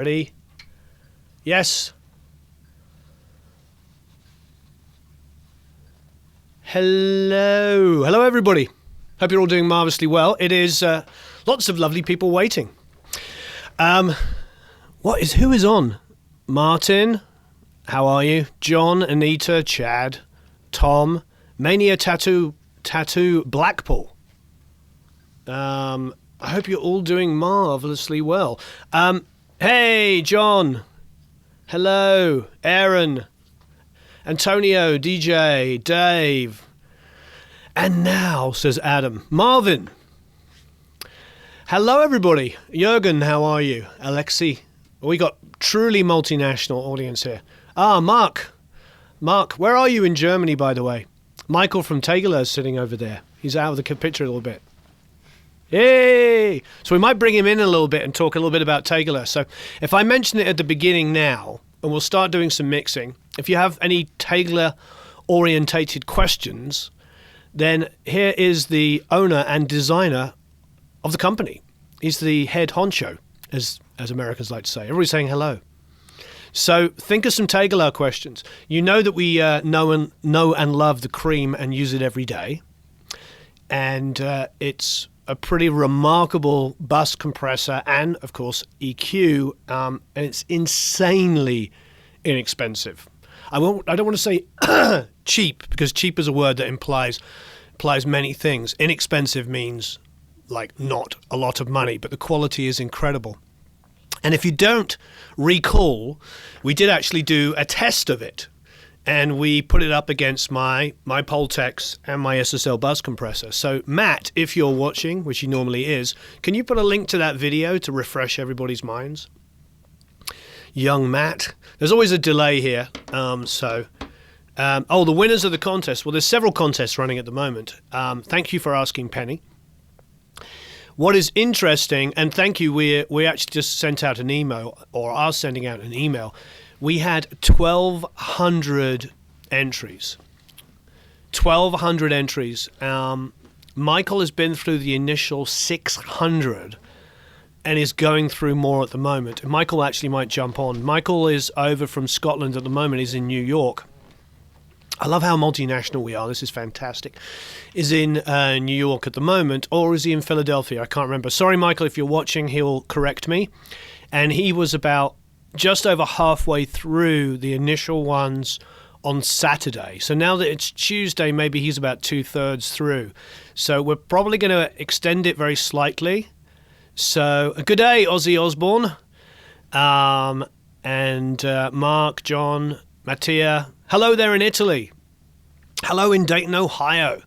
Ready? Yes. Hello. Hello, everybody. Hope you're all doing marvelously well. It is lots of lovely people waiting. Who is on? Martin, how are you? John, Anita, Chad, Tom, Mania Tattoo Blackpool. I hope you're all doing marvelously well. Hey, John. Hello, Aaron, Antonio, DJ, Dave. And now, says Adam, Marvin. Hello, everybody. Jürgen, how are you? Alexi. We got truly multinational audience here. Mark. Mark, where are you in Germany, by the way? Michael from Tegeler is sitting over there. He's out of the picture a little bit. Yay! So we might bring him in a little bit and talk a little bit about Tegeler. So if I mention it at the beginning now, and we'll start doing some mixing, if you have any Tegeler-orientated questions, then here is the owner and designer of the company. He's the head honcho, as Americans like to say. Everybody's saying hello. So think of some Tegeler questions. You know that we know and love the Cream and use it every day. And it's a pretty remarkable bus compressor and, of course, EQ. And it's insanely inexpensive. I don't want to say cheap, because cheap is a word that implies many things. Inexpensive means like not a lot of money, but the quality is incredible. And if you don't recall, we did actually do a test of it, and we put it up against my Pultex and my SSL bus compressor. So Matt, if you're watching, which he normally is, can you put a link to that video to refresh everybody's minds? Young Matt. There's always a delay here. The winners of the contest. Well, there's several contests running at the moment. Thank you for asking, Penny. What is interesting, and thank you, we actually just sent out an email, or are sending out an email. We had 1,200 entries. 1,200 entries. Michael has been through the initial 600 and is going through more at the moment. Michael actually might jump on. Michael is over from Scotland at the moment. He's in New York. I love how multinational we are. This is fantastic. Is in New York at the moment, or is he in Philadelphia? I can't remember. Sorry, Michael, if you're watching, he'll correct me. And he was about just over halfway through the initial ones on Saturday. So now that it's Tuesday, maybe he's about 2/3 through. So we're probably going to extend it very slightly. So good day, Ozzy Osbourne. Mark, John, Mattia. Hello there in Italy. Hello in Dayton, Ohio.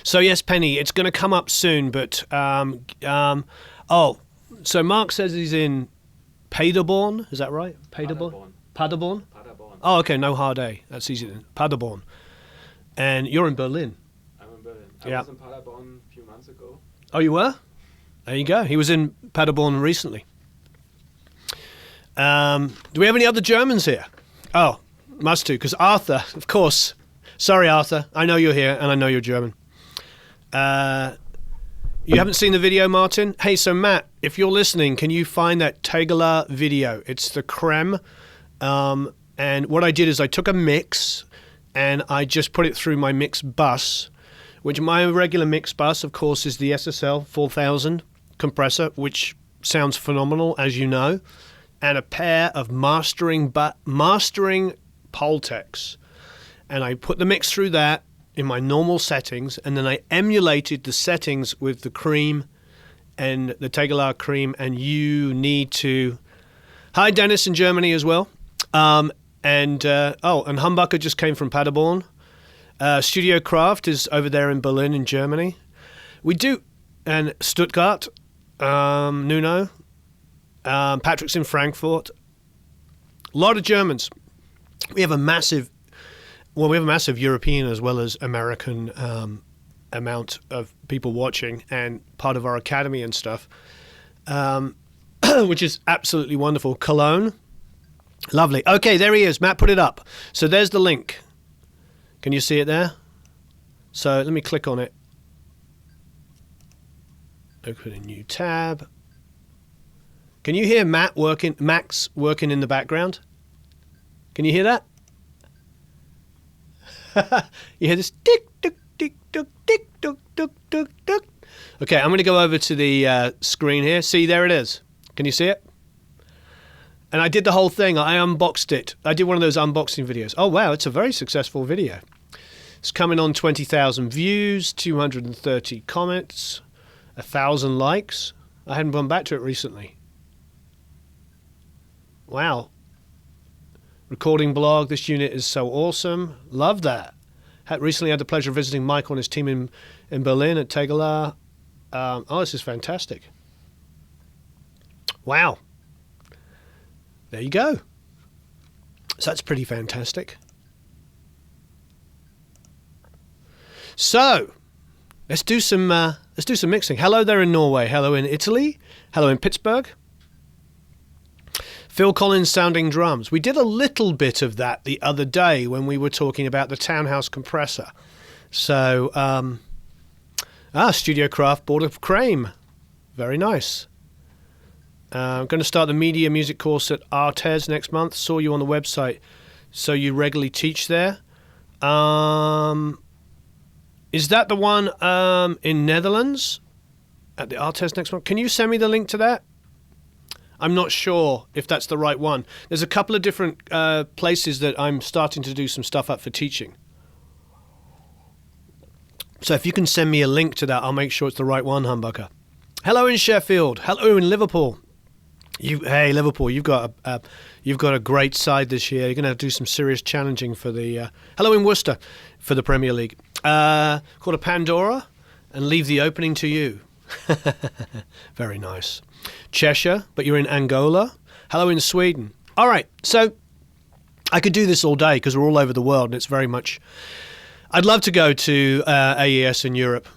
So yes, Penny, it's going to come up soon, but so Mark says he's in Paderborn, is that right? Paderborn? Paderborn? Oh, okay, no hard A. That's easy then. Paderborn. And you're in Berlin. I'm in Berlin. I was in Paderborn a few months ago. Oh, you were? There you go. He was in Paderborn recently. Do we have any other Germans here? Oh, must do, because Arthur, of course. Sorry, Arthur. I know you're here, and I know you're German. You haven't seen the video, Martin? Hey, so Matt, if you're listening, can you find that Tegeler video? It's the creme. And what I did is I took a mix, and I just put it through my mix bus, which my regular mix bus, of course, is the SSL 4000 compressor, which sounds phenomenal, as you know, and a pair of mastering Pultex. And I put the mix through that in my normal settings, and then I emulated the settings with the Cream and the Tegeler Cream, and you need to... Hi, Dennis in Germany as well. And Humbucker just came from Paderborn. Studio Craft is over there in Berlin in Germany. We do... And Stuttgart, Nuno. Patrick's in Frankfurt. A lot of Germans. We have a massive European as well as American amount of people watching, and part of our academy and stuff, which is absolutely wonderful. Cologne, lovely. Okay, there he is. Matt put it up. So there's the link. Can you see it there? So let me click on it. Open a new tab. Can you hear Max working in the background? Can you hear that? You hear this tick, tick, tick, tick, tick, tick, tick, tick, tick. Okay, I'm going to go over to the screen here. See, there it is. Can you see it? And I did the whole thing. I unboxed it. I did one of those unboxing videos. Oh, wow, it's a very successful video. It's coming on 20,000 views, 230 comments, 1,000 likes. I hadn't gone back to it recently. Wow. Recording blog. This unit is so awesome. Love that. Recently had the pleasure of visiting Michael and his team in Berlin at Tegeler. Oh, this is fantastic. Wow. There you go. So that's pretty fantastic. So let's do some mixing. Hello there in Norway. Hello in Italy. Hello in Pittsburgh. Phil Collins sounding drums. We did a little bit of that the other day when we were talking about the Townhouse compressor. So, Studio Craft bought a Crane. Very nice. I'm going to start the media music course at Artes next month. Saw you on the website. So you regularly teach there. Is that the one in Netherlands at the Artes next month? Can you send me the link to that? I'm not sure if that's the right one. There's a couple of different places that I'm starting to do some stuff up for teaching. So if you can send me a link to that, I'll make sure it's the right one, Humbucker. Hello in Sheffield. Hello in Liverpool. Hey, Liverpool, you've got a great side this year. You're going to have to do some serious challenging for the... hello in Worcester for the Premier League. Called a Pandora and leave the opening to you. Very nice. Cheshire, but you're in Angola. Hello in Sweden. All right, so I could do this all day because we're all over the world and it's very much... I'd love to go to AES in Europe.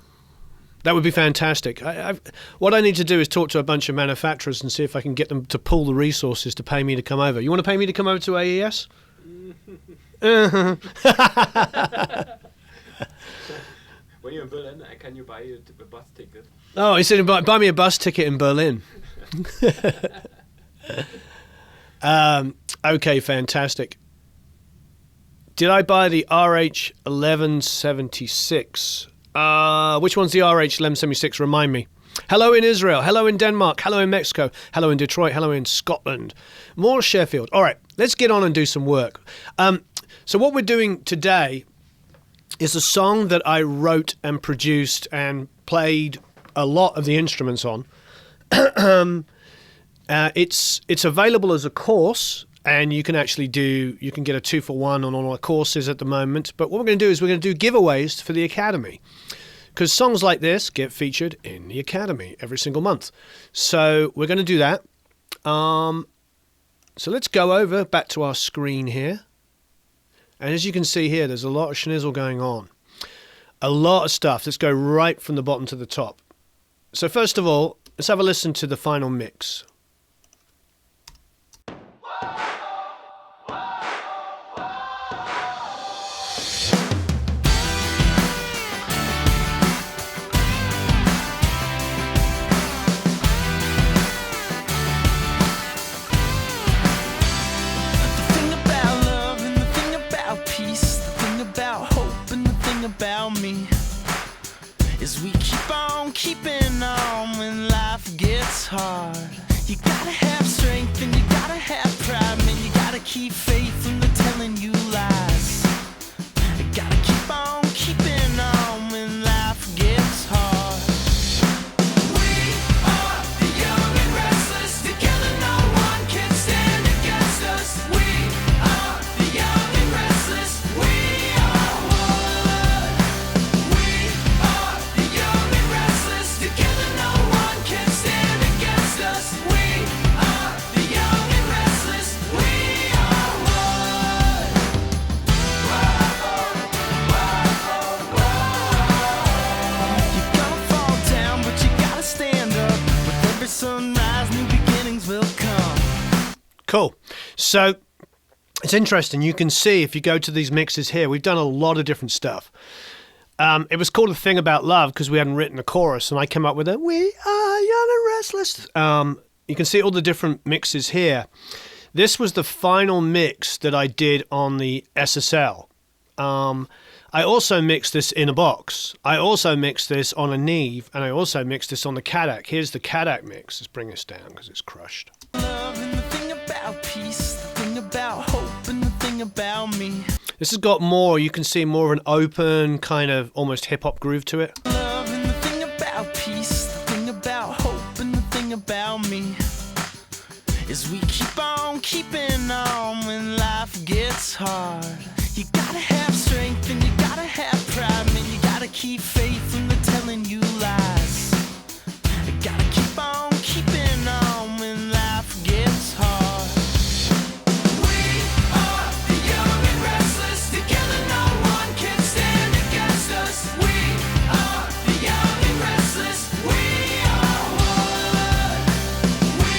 That would be fantastic. What I need to do is talk to a bunch of manufacturers and see if I can get them to pull the resources to pay me to come over. You want to pay me to come over to AES? When you're in Berlin, can you buy you a bus ticket? Oh, he said buy me a bus ticket in Berlin. Okay, fantastic. Did I buy the RH1176? Which one's the RH1176? Remind me. Hello in Israel. Hello in Denmark. Hello in Mexico. Hello in Detroit. Hello in Scotland. More Sheffield. All right, let's get on and do some work. So what we're doing today is a song that I wrote and produced and played a lot of the instruments on. It's available as a course, and you can get a 2-for-1 on all our courses at the moment. But what we're going to do is we're going to do giveaways for the Academy, because songs like this get featured in the Academy every single month. So we're going to do that. So let's go over back to our screen here. And as you can see here, there's a lot of schnizzle going on. A lot of stuff. Let's go right from the bottom to the top. So first of all, let's have a listen to the final mix. About me is we keep on keeping on when life gets hard. You gotta have strength and you gotta have pride, man. You gotta keep faith when they're telling you lies. You gotta keep on keeping on when life gets hard. We are the young and restless. Together no one can stand against us. We are the young and restless. We are one. We are the young and restless. Together no one can stand against us. We are the young and restless. We are one. You're gonna fall down, but you gotta stand up. With every sunrise, new beginnings will come. Cool. So it's interesting. You can see if you go to these mixes here, we've done a lot of different stuff. It was called A Thing About Love because we hadn't written a chorus, and I came up with a "We Are Young and Restless" you can see all the different mixes here. This was the final mix that I did on the SSL. I also mixed this in a box. I also mixed this on a Neve, and I also mixed this on the Kadak. Here's the Kadak mix. Let's bring this down because it's crushed. Love and the thing about peace, the thing about hope, and the thing about me. This has got more, you can see more of an open kind of almost hip-hop groove to it. Love and the thing about peace, the thing about hope, and the thing about me is we keep on keeping on when life gets hard. You gotta have strength and you gotta have pride, man. You gotta keep faith when they're telling you lies. You gotta keep on keeping on when life gets hard. We are the young and restless. Together no one can stand against us. We are the young and restless. We are one. We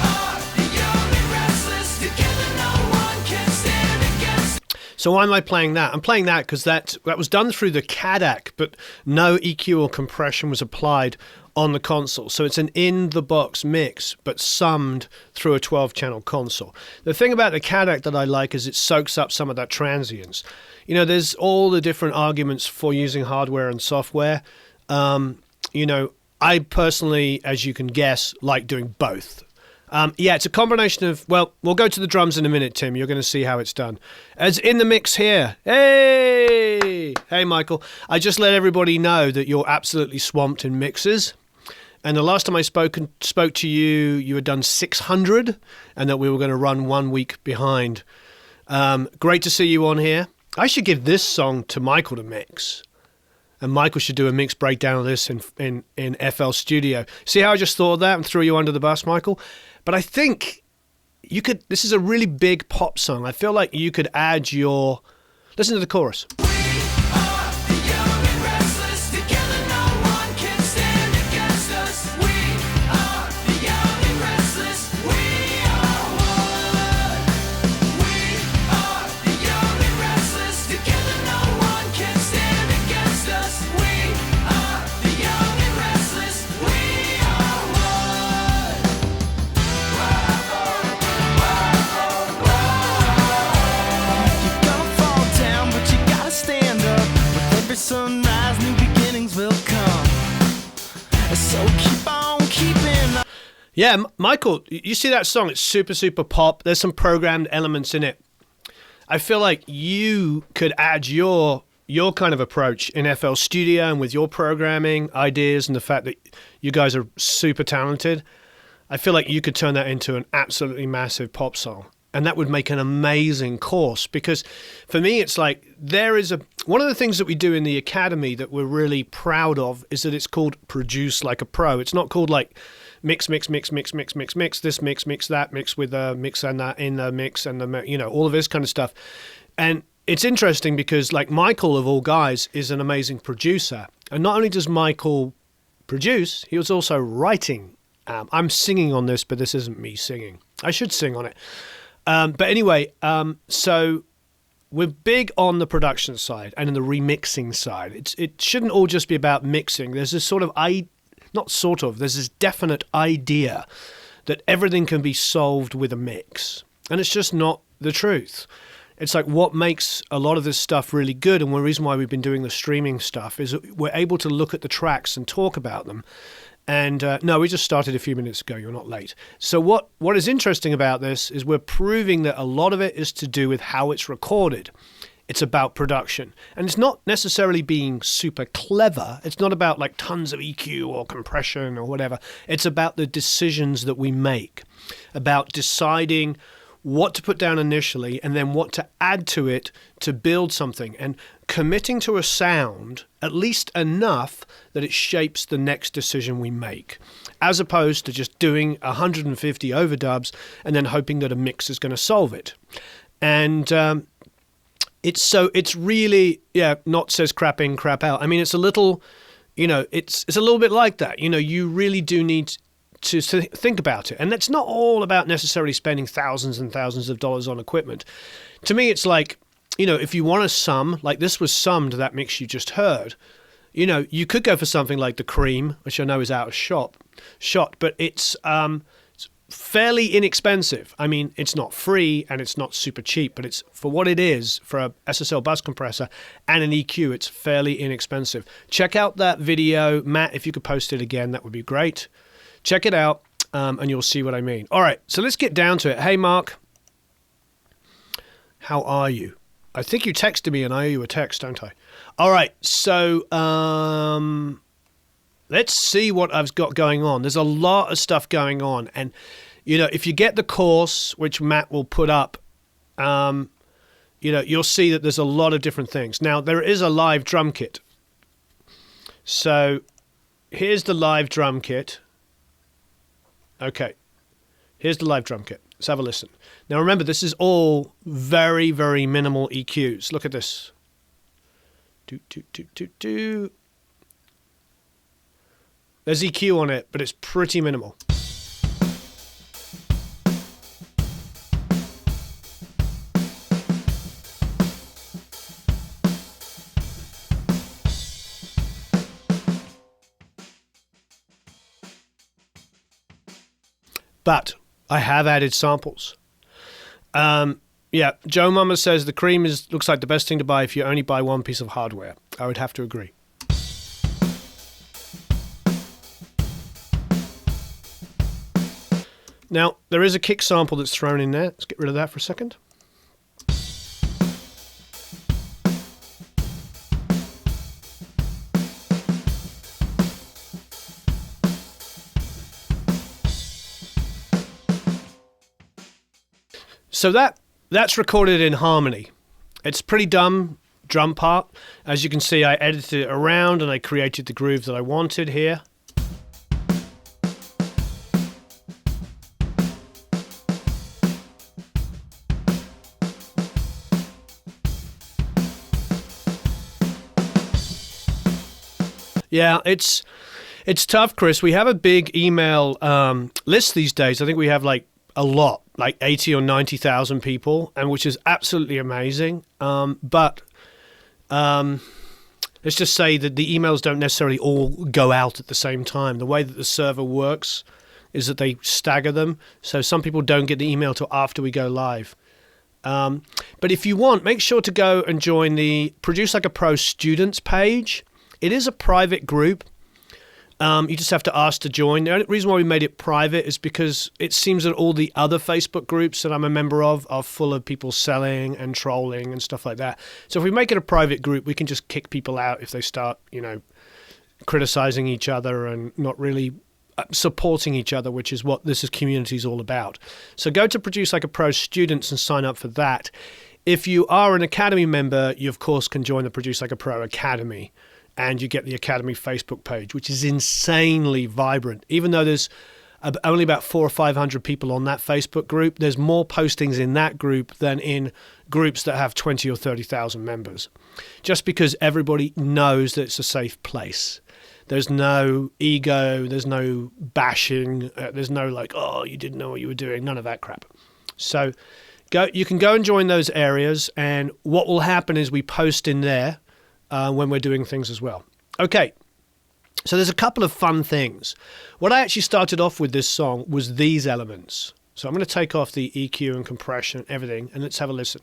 are the young and restless. Together no one can stand against us. So why am I playing that? I'm playing that because that was done through the Kadak, but no EQ or compression was applied on the console. So it's an in-the-box mix, but summed through a 12-channel console. The thing about the Kadak that I like is it soaks up some of that transients. You know, there's all the different arguments for using hardware and software. You know, I personally, as you can guess, like doing both. Yeah, it's a combination of, well, we'll go to the drums in a minute, Tim. You're going to see how it's done. As in the mix here. Hey! Hey, Michael. I just let everybody know that you're absolutely swamped in mixes. And the last time I spoke to you, you had done 600, and that we were going to run 1 week behind. Great to see you on here. I should give this song to Michael to mix. And Michael should do a mix breakdown of this in FL Studio. See how I just thought of that and threw you under the bus, Michael? But I think you could, this is a really big pop song. I feel like you could add your, listen to the chorus. We are the young and restless. Together no one can stand against us. We are the young and restless. We are one. We are the young and restless. Together no one can stand against us. We are the young and restless. We are one. You're gonna fall down, but you gotta stand up. With every sunrise, new beginnings will come. So keep on keeping on. Yeah, Michael, you see that song? It's super, super pop. There's some programmed elements in it. I feel like you could add your kind of approach in FL Studio and with your programming ideas and the fact that you guys are super talented. I feel like you could turn that into an absolutely massive pop song. And that would make an amazing course, because for me, it's like one of the things that we do in the academy that we're really proud of is that it's called Produce Like a Pro. It's not called like mix, this mix, that mix with a mix and that in the mix and the, you know, all of this kind of stuff. And it's interesting because like Michael of all guys is an amazing producer. And not only does Michael produce, he was also writing. I'm singing on this, but this isn't me singing. I should sing on it. But anyway, so we're big on the production side and in the remixing side. It shouldn't all just be about mixing. There's this there's this definite idea that everything can be solved with a mix. And it's just not the truth. It's like what makes a lot of this stuff really good, and one reason why we've been doing the streaming stuff is that we're able to look at the tracks and talk about them. And no, we just started a few minutes ago. You're not late. So what is interesting about this is we're proving that a lot of it is to do with how it's recorded. It's about production. And it's not necessarily being super clever. It's not about like tons of EQ or compression or whatever. It's about the decisions that we make, about deciding what to put down initially and then what to add to it to build something, and committing to a sound at least enough that it shapes the next decision we make, as opposed to just doing 150 overdubs and then hoping that a mix is going to solve it. And it's really, not says crap in, crap out. I mean, it's a little, it's a little bit like that. You really do need to think about it. And that's not all about necessarily spending thousands and thousands of dollars on equipment. To me, it's like, if you want to sum, like this was summed, that mix you just heard, you could go for something like the Cream, which I know is out of shot, but it's fairly inexpensive. I mean, it's not free and it's not super cheap, but it's for what it is for a SSL bus compressor and an EQ, it's fairly inexpensive. Check out that video. Matt, if you could post it again, that would be great. Check it out and you'll see what I mean. All right, so let's get down to it. Hey, Mark, how are you? I think you texted me and I owe you a text, don't I? All right, so let's see what I've got going on. There's a lot of stuff going on. And, you know, if you get the course, which Matt will put up, you know, you'll see that there's a lot of different things. Now, there is a live drum kit. So here's the live drum kit. Okay, here's the live drum kit. Let's have a listen. Now, remember, this is all very, very minimal EQs. Look at this. There's EQ on it, but it's pretty minimal. But I have added samples. Yeah, Joe Mama says the cream looks like the best thing to buy if you only buy one piece of hardware. I would have to agree. Now, there is a kick sample that's thrown in there. Let's get rid of that for a second. So that's recorded in harmony. It's pretty dumb drum part. As you can see, I edited it around and I created the groove that I wanted here. Yeah, it's tough, Chris. We have a big email list these days. I think we have like a lot, like 80 or 90,000 people, and which is absolutely amazing. But let's just say that the emails don't necessarily all go out at the same time. The way that the server works is that they stagger them, so some people don't get the email till after we go live. But if you want, make sure to go and join the Produce Like a Pro students page. It is a private group. You just have to ask to join. The only reason why we made it private is because it seems that all the other Facebook groups that I'm a member of are full of people selling and trolling and stuff like that. So if we make it a private group, we can just kick people out if they start, you know, criticizing each other and not really supporting each other, which is what this community is all about. So go to Produce Like a Pro students and sign up for that. If you are an Academy member, you of course can join the Produce Like a Pro Academy. And you get the Academy Facebook page, which is insanely vibrant. Even though there's only about 400 or 500 people on that Facebook group, there's more postings in that group than in groups that have 20 or 30,000 members. Just because everybody knows that it's a safe place. There's no ego, there's no bashing, there's no like, oh, you didn't know what you were doing, none of that crap. So you can go and join those areas, and what will happen is we post in there when we're doing things as well. Okay, so there's a couple of fun things. What I actually started off with this song was these elements. So I'm going to take off the EQ and compression and everything, and let's have a listen.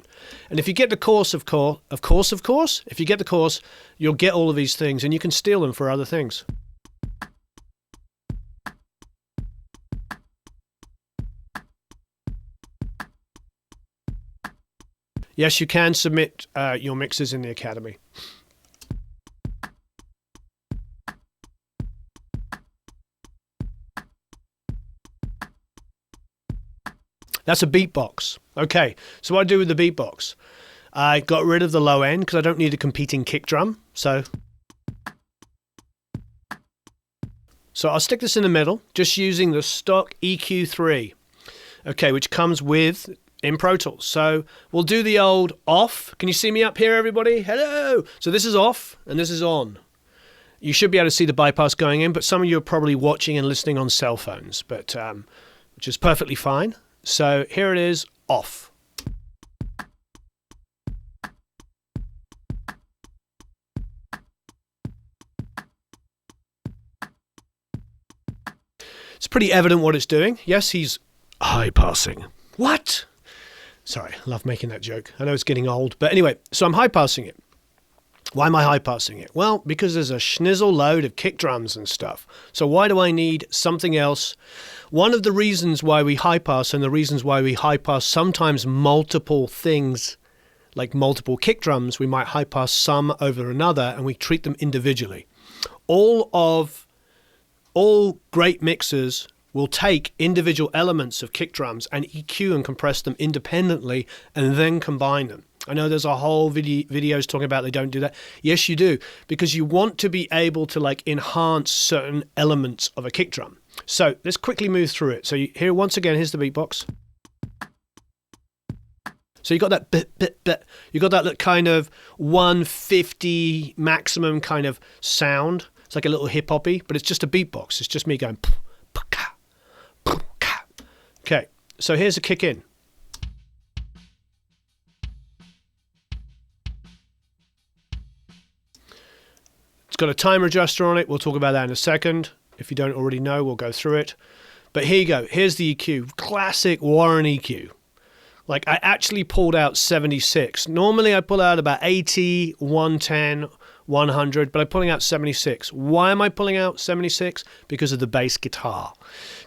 And if you get the course, of course, if you get the course, you'll get all of these things, and you can steal them for other things. Yes, you can submit your mixes in the Academy. That's a beatbox. Okay, so what I do with the beatbox, I got rid of the low end because I don't need a competing kick drum. So I'll stick this in the middle, just using the stock EQ3, okay, which comes with in Pro Tools. So we'll do the old off. Can you see me up here, everybody? Hello. So this is off and this is on. You should be able to see the bypass going in, but some of you are probably watching and listening on cell phones, but which is perfectly fine. So here it is, off. It's pretty evident what it's doing. Yes, he's high passing. What? Sorry, I love making that joke. I know it's getting old. But anyway, so I'm high passing it. Why am I high passing it? Well, because there's a schnizzle load of kick drums and stuff. So why do I need something else? One of the reasons why we high pass, and the reasons why we high pass sometimes multiple things, like multiple kick drums, we might high pass some over another and we treat them individually. All great mixers will take individual elements of kick drums and EQ and compress them independently and then combine them. I know there's a whole videos talking about they don't do that. Yes, you do, because you want to be able to like enhance certain elements of a kick drum. So let's quickly move through it. So here, once again, here's the beatbox. So you got that bit. You got that kind of 150 maximum kind of sound. It's like a little hip hoppy, but it's just a beatbox. It's just me going. Okay, so here's a kick in. It's got a timer adjuster on it. We'll talk about that in a second. If you don't already know, we'll go through it. But here you go. Here's the EQ. Classic Warren EQ. Like, I actually pulled out 76. Normally, I pull out about 80, 110, 100, but I'm pulling out 76. Why am I pulling out 76? Because of the bass guitar.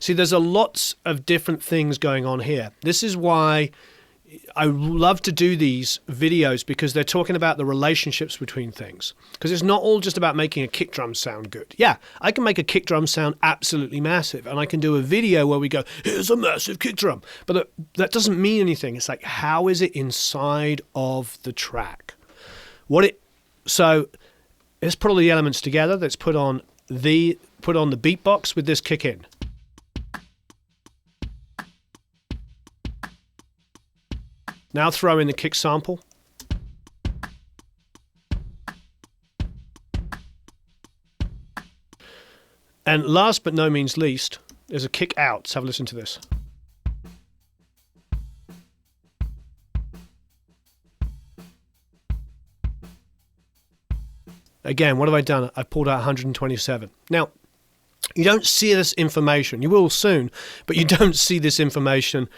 See, there's a lots of different things going on here. This is why I love to do these videos, because they're talking about the relationships between things. Because it's not all just about making a kick drum sound good. Yeah, I can make a kick drum sound absolutely massive, and I can do a video where we go, here's a massive kick drum. But that doesn't mean anything. It's like, how is it inside of the track? So let's put all the elements together. Let's put on the beatbox with this kick in. Now throw in the kick sample. And last but no means least, there's a kick out. Let's have a listen to this. Again, what have I done? I've pulled out 127. Now, you don't see this information. You will soon, but you don't see this information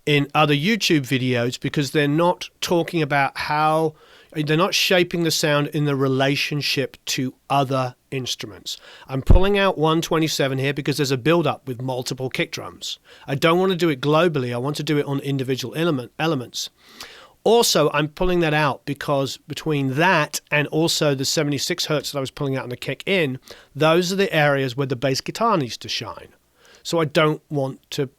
in other YouTube videos, because they're not talking about how, they're not shaping the sound in the relationship to other instruments. I'm pulling out 127 here because there's a build-up with multiple kick drums. I don't want to do it globally. I want to do it on individual elements. Also, I'm pulling that out because between that and also the 76 hertz that I was pulling out on the kick in, those are the areas where the bass guitar needs to shine. So I don't want to,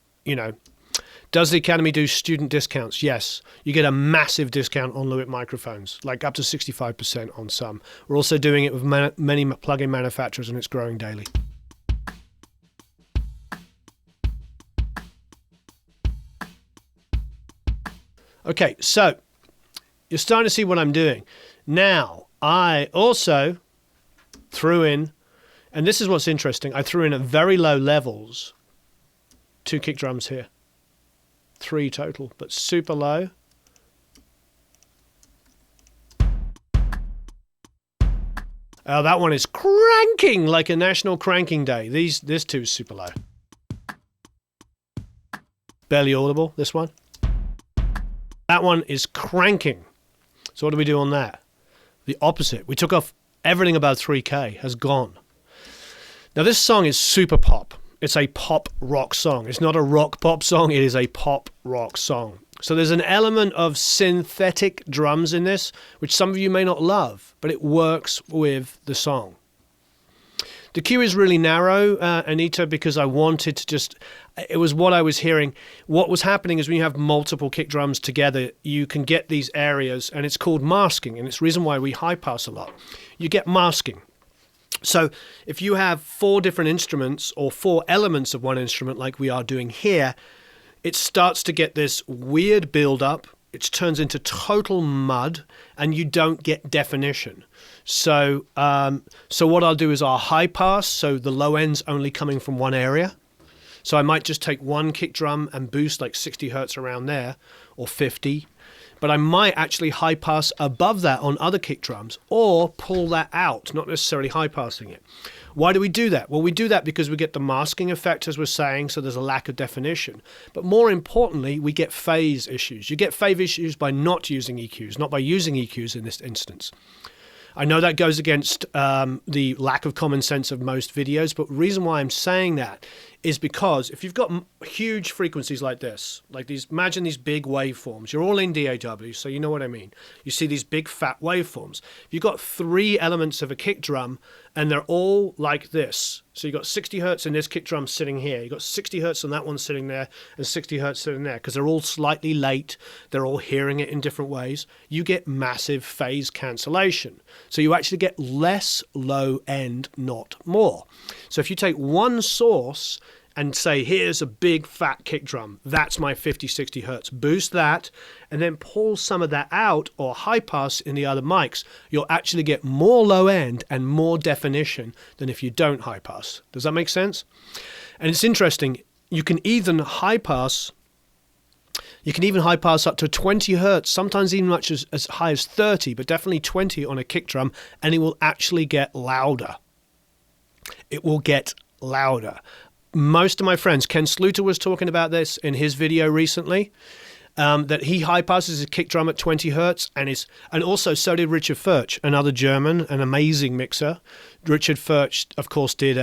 does the Academy do student discounts? Yes. You get a massive discount on Lewitt microphones, like up to 65% on some. We're also doing it with many plug-in manufacturers, and it's growing daily. Okay, so you're starting to see what I'm doing. Now, I also threw in, and this is what's interesting, I threw in at very low levels 2 kick drums here. 3 total, but super low. Oh, that one is cranking like a national cranking day. This 2 is super low. Barely audible, this one. That one is cranking. So what do we do on that? The opposite. We took off everything above 3K, has gone. Now this song is super pop. It's a pop rock song. It's not a rock pop song. It is a pop rock song. So there's an element of synthetic drums in this, which some of you may not love, but it works with the song. The cue is really narrow, Anita, because I wanted to just, it was what I was hearing. What was happening is when you have multiple kick drums together, you can get these areas, and it's called masking, and it's the reason why we high pass a lot. You get masking. So if you have 4 different instruments or 4 elements of one instrument like we are doing here, it starts to get this weird build-up. It turns into total mud, and you don't get definition. So what I'll do is I'll high pass, so the low end's only coming from one area. So I might just take one kick drum and boost like 60 hertz around there, or 50. But I might actually high pass above that on other kick drums, or pull that out, not necessarily high passing it. Why do we do that? Well, we do that because we get the masking effect, as we're saying, so there's a lack of definition. But more importantly, we get phase issues. You get phase issues by not using EQs, not by using EQs in this instance. I know that goes against the lack of common sense of most videos, but the reason why I'm saying that is because if you've got huge frequencies like this, like these, imagine these big waveforms. You're all in DAW, so you know what I mean. You see these big fat waveforms. You've got 3 elements of a kick drum, and they're all like this. So you've got 60 hertz in this kick drum sitting here. You've got 60 hertz on that one sitting there, and 60 hertz sitting there, because they're all slightly late. They're all hearing it in different ways. You get massive phase cancellation. So you actually get less low end, not more. So if you take one source and say, here's a big fat kick drum, that's my 50, 60 hertz, boost that, and then pull some of that out or high pass in the other mics, you'll actually get more low end and more definition than if you don't high pass. Does that make sense? And it's interesting, you can even high pass up to 20 hertz, sometimes even much as high as 30, but definitely 20 on a kick drum, and it will actually get louder. It will get louder. Most of my friends, Ken Sluter was talking about this in his video recently, that he high passes his kick drum at 20 hertz, and also so did Richard Furch, another German, an amazing mixer. Richard Furch, of course, did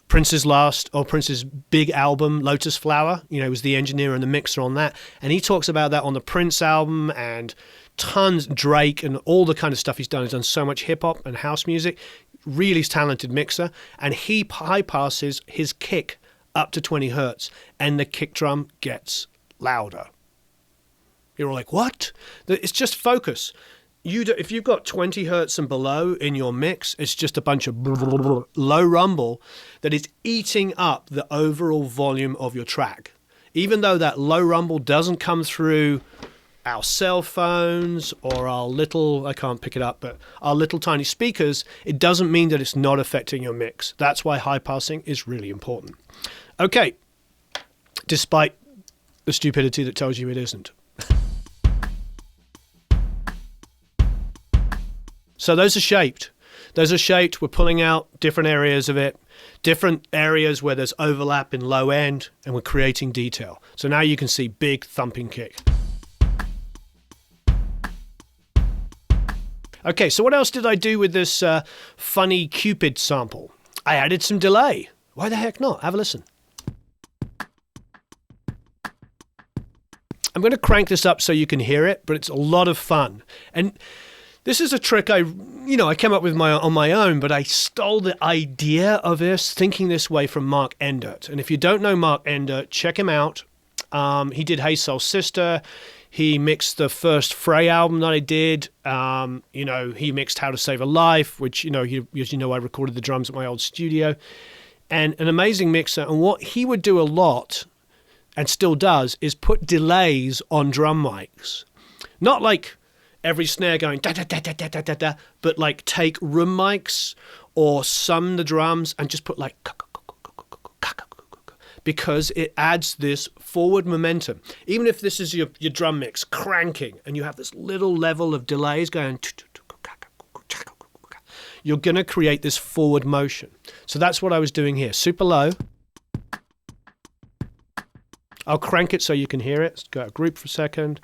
Prince's big album, Lotus Flower. You know, he was the engineer and the mixer on that, and he talks about that on the Prince album and tons, Drake and all the kind of stuff he's done. He's done so much hip hop and house music. Really talented mixer, and he high passes his kick up to 20 hertz, and the kick drum gets louder. You're all like, what? It's just focus. If you've got 20 hertz and below in your mix, it's just a bunch of low rumble that is eating up the overall volume of your track. Even though that low rumble doesn't come through our cell phones or our little, I can't pick it up, but our little tiny speakers, it doesn't mean that it's not affecting your mix. That's why high passing is really important. Okay, despite the stupidity that tells you it isn't. So those are shaped. Those are shaped. We're pulling out different areas of it, different areas where there's overlap in low end, and we're creating detail. So now you can see big thumping kick. Okay, so what else did I do with this funny Cupid sample? I added some delay. Why the heck not? Have a listen. I'm going to crank this up so you can hear it, but it's a lot of fun. And this is a trick I came up with on my own, but I stole the idea of this, thinking this way, from Mark Endert. And if you don't know Mark Endert, check him out. He did Hey Soul Sister. He mixed the first Frey album that I did. He mixed How to Save a Life, which, I recorded the drums at my old studio. And an amazing mixer. And what he would do a lot, and still does, is put delays on drum mics. Not like every snare going da-da-da-da-da-da-da, but like take room mics or sum the drums and just put like, because it adds this forward momentum. Even if this is your drum mix cranking and you have this little level of delays going, you're going to create this forward motion. So that's what I was doing here. Super low. I'll crank it so you can hear it. Let's go out of group for a second.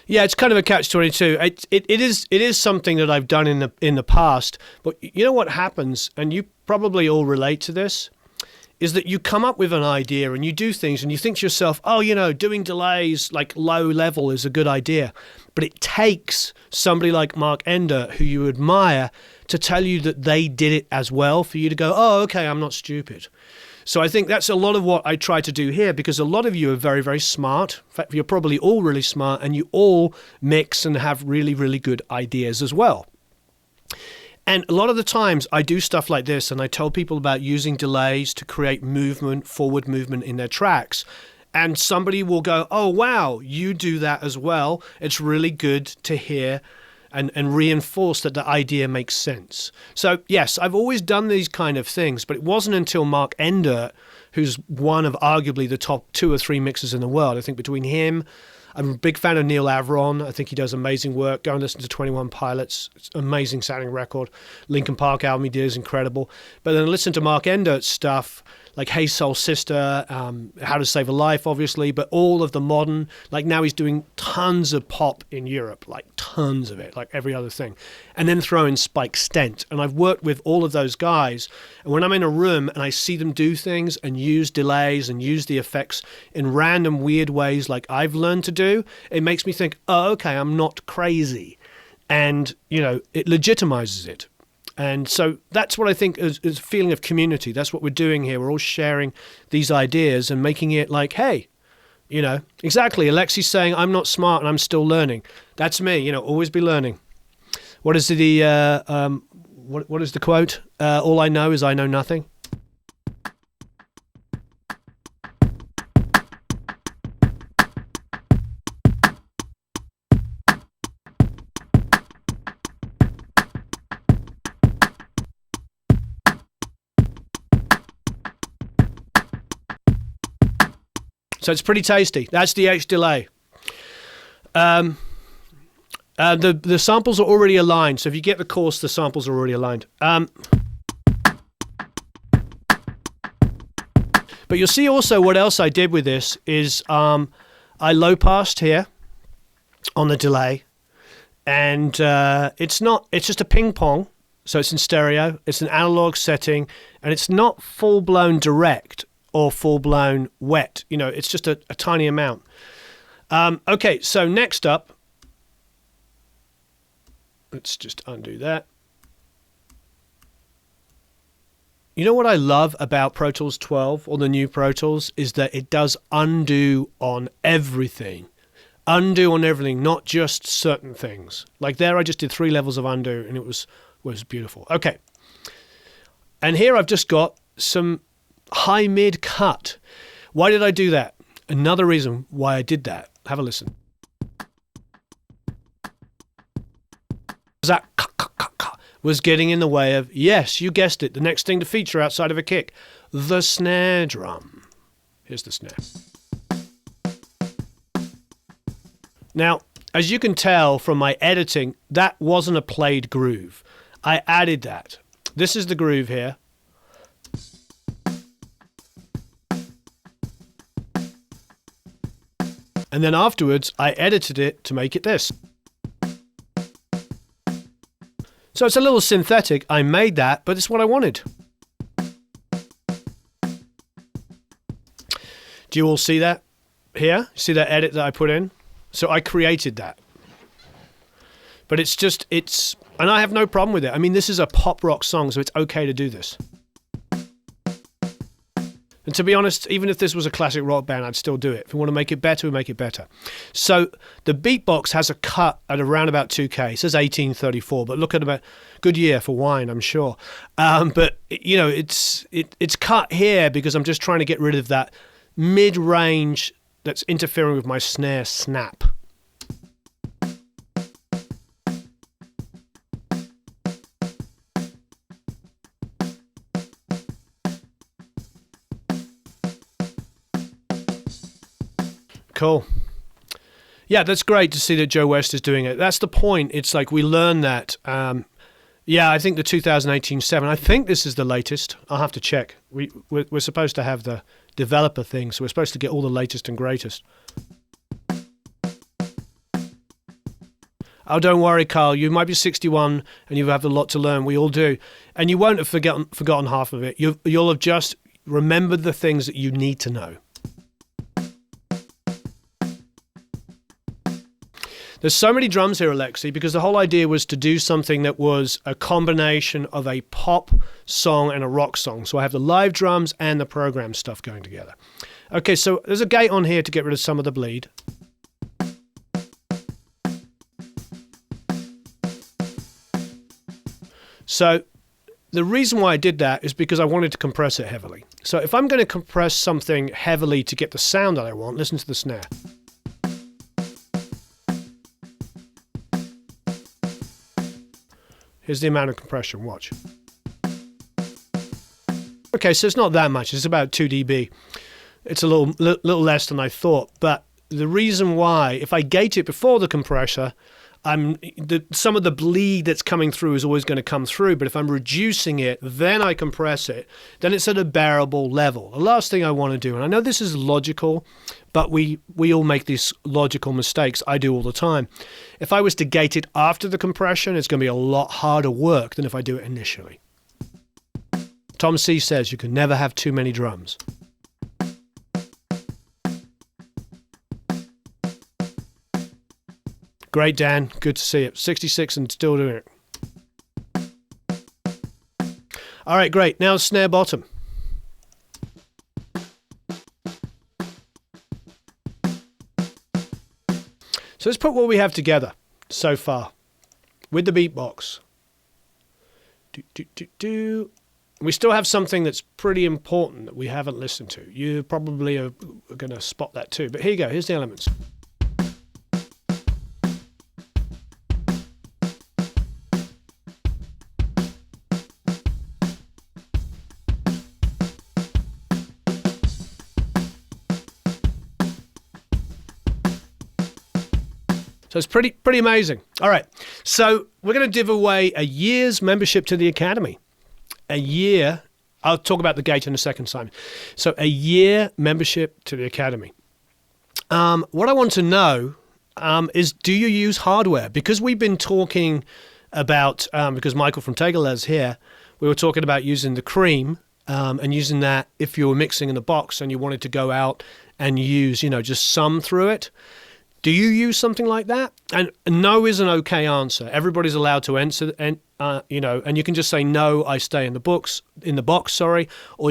Yeah, it's kind of a catch-22. It is something that I've done in the past, but you know what happens, and you probably all relate to this, is that you come up with an idea and you do things and you think to yourself, doing delays like low level is a good idea. But it takes somebody like Mark Ender, who you admire, to tell you that they did it as well, for you to go, oh, okay, I'm not stupid. So I think that's a lot of what I try to do here, because a lot of you are very, very smart. In fact, you're probably all really smart, and you all mix and have really, really good ideas as well. And a lot of the times I do stuff like this, and I tell people about using delays to create movement, forward movement in their tracks. And somebody will go, oh, wow, you do that as well. It's really good to hear and reinforce that the idea makes sense. So yes, I've always done these kind of things, but it wasn't until Mark Endert, who's one of arguably the top 2 or 3 mixers in the world. I think between him, I'm a big fan of Neil Avron. I think he does amazing work. Go and listen to 21 Pilots. It's an amazing sounding record. Linkin Park album he did is incredible. But then I listen to Mark Endert's stuff, like Hey Soul Sister, How to Save a Life, obviously, but all of the modern, like now he's doing tons of pop in Europe, like tons of it, like every other thing. And then throw in Spike Stent. And I've worked with all of those guys. And when I'm in a room and I see them do things and use delays and use the effects in random weird ways like I've learned to do, it makes me think, oh, okay, I'm not crazy. And, you know, it legitimizes it. And so that's what I think is a feeling of community. That's what we're doing here. We're all sharing these ideas and making it like, hey, you know, exactly. Alexi's saying, I'm not smart and I'm still learning. That's me, you know, always be learning. What is what is the quote? All I know is I know nothing. So it's pretty tasty. That's the H delay. The samples are already aligned. So if you get the course, the samples are already aligned. But you'll see also what else I did with this is I low passed here on the delay. And it's just a ping pong. So it's in stereo. It's an analog setting. And it's not full-blown direct or full-blown wet. You know, it's just a tiny amount. Okay, so next up, let's just undo that. You know what I love about Pro Tools 12 or the new Pro Tools is that it does undo on everything. Undo on everything, not just certain things. Like there I just did 3 levels of undo and it was beautiful. Okay. And here I've just got some high mid cut. Why did I do that? Another reason why I did that. Have a listen. That was getting in the way of, yes, you guessed it, the next thing to feature outside of a kick, the snare drum. Here's the snare. Now, as you can tell from my editing, that wasn't a played groove. I added that. This is the groove here. And then afterwards, I edited it to make it this. So it's a little synthetic. I made that, but it's what I wanted. Do you all see that here? See that edit that I put in? So I created that. But and I have no problem with it. I mean, this is a pop rock song, so it's okay to do this. And to be honest, even if this was a classic rock band, I'd still do it. If we want to make it better, we make it better. So the beatbox has a cut at around about 2K. It says 1834, but look at about good year for wine, I'm sure. But you know, it's cut here because I'm just trying to get rid of that mid-range that's interfering with my snare snap. Cool. Yeah, that's great to see that Joe West is doing it. That's the point. It's like we learn that. Yeah, I think the 2018 7. I think this is the latest. I'll have to check. We're supposed to have the developer thing, so we're supposed to get all the latest and greatest. Oh, don't worry, Carl. You might be 61 and you have a lot to learn. We all do. And you won't have forgotten half of it. You'll have just remembered the things that you need to know. There's so many drums here, Alexi, because the whole idea was to do something that was a combination of a pop song and a rock song. So I have the live drums and the program stuff going together. Okay, so there's a gate on here to get rid of some of the bleed. So the reason why I did that is because I wanted to compress it heavily. So if I'm going to compress something heavily to get the sound that I want, listen to the snare. Here's the amount of compression. Watch. Okay, so it's not that much. It's about 2 dB. It's a little less than I thought. But the reason why, if I gate it before the compressor, some of the bleed that's coming through is always going to come through. But if I'm reducing it, then I compress it, then it's at a bearable level. The last thing I want to do, and I know this is logical, but we all make these logical mistakes. I do all the time. If I was to gate it after the compression, it's going to be a lot harder work than if I do it initially. Tom C says you can never have too many drums. Great, Dan. Good to see it. 66 and still doing it. All right, great. Now snare bottom. So let's put what we have together so far with the beatbox. We still have something that's pretty important that we haven't listened to. You probably are going to spot that too. But here you go. Here's the elements. So it's pretty amazing. All right. So we're going to give away a year's membership to the Academy. A year. I'll talk about the gate in a second, Simon. So a year membership to the Academy. What I want to know is, do you use hardware? Because we've been talking about, because Michael from Tegeler is here, we were talking about using the Cream and using that if you were mixing in the box and you wanted to go out and use, just sum through it. Do you use something like that? And no is an okay answer. Everybody's allowed to answer, and you can just say no. I stay in the box, or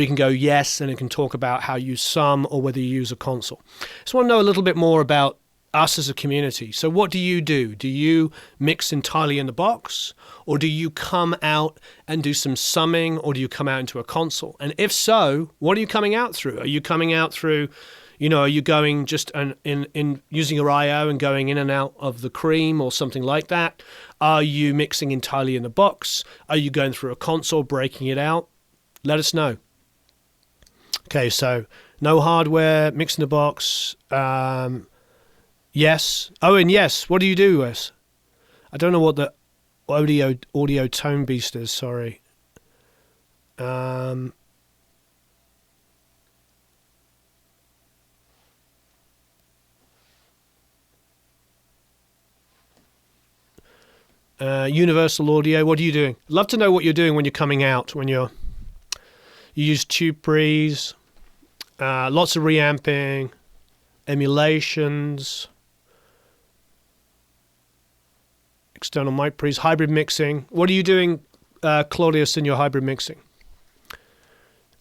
you can go yes, and it can talk about how you sum or whether you use a console. Just want to know a little bit more about us as a community. So, what do you do? Do you mix entirely in the box, or do you come out and do some summing, or do you come out into a console? And if so, what are you coming out through? Are you coming out through? Are you going just in using your I/O and going in and out of the Cream or something like that? Are you mixing entirely in the box? Are you going through a console, breaking it out? Let us know. Okay, so no hardware, mix in the box. Yes. Oh, and yes. What do you do, Wes? I don't know what the audio tone beast is. Sorry. Universal audio, what are you doing? Love to know what you're doing when you're coming out, when you use tube pre's, lots of reamping, emulations, external mic pre's, hybrid mixing. What are you doing, Claudius, in your hybrid mixing?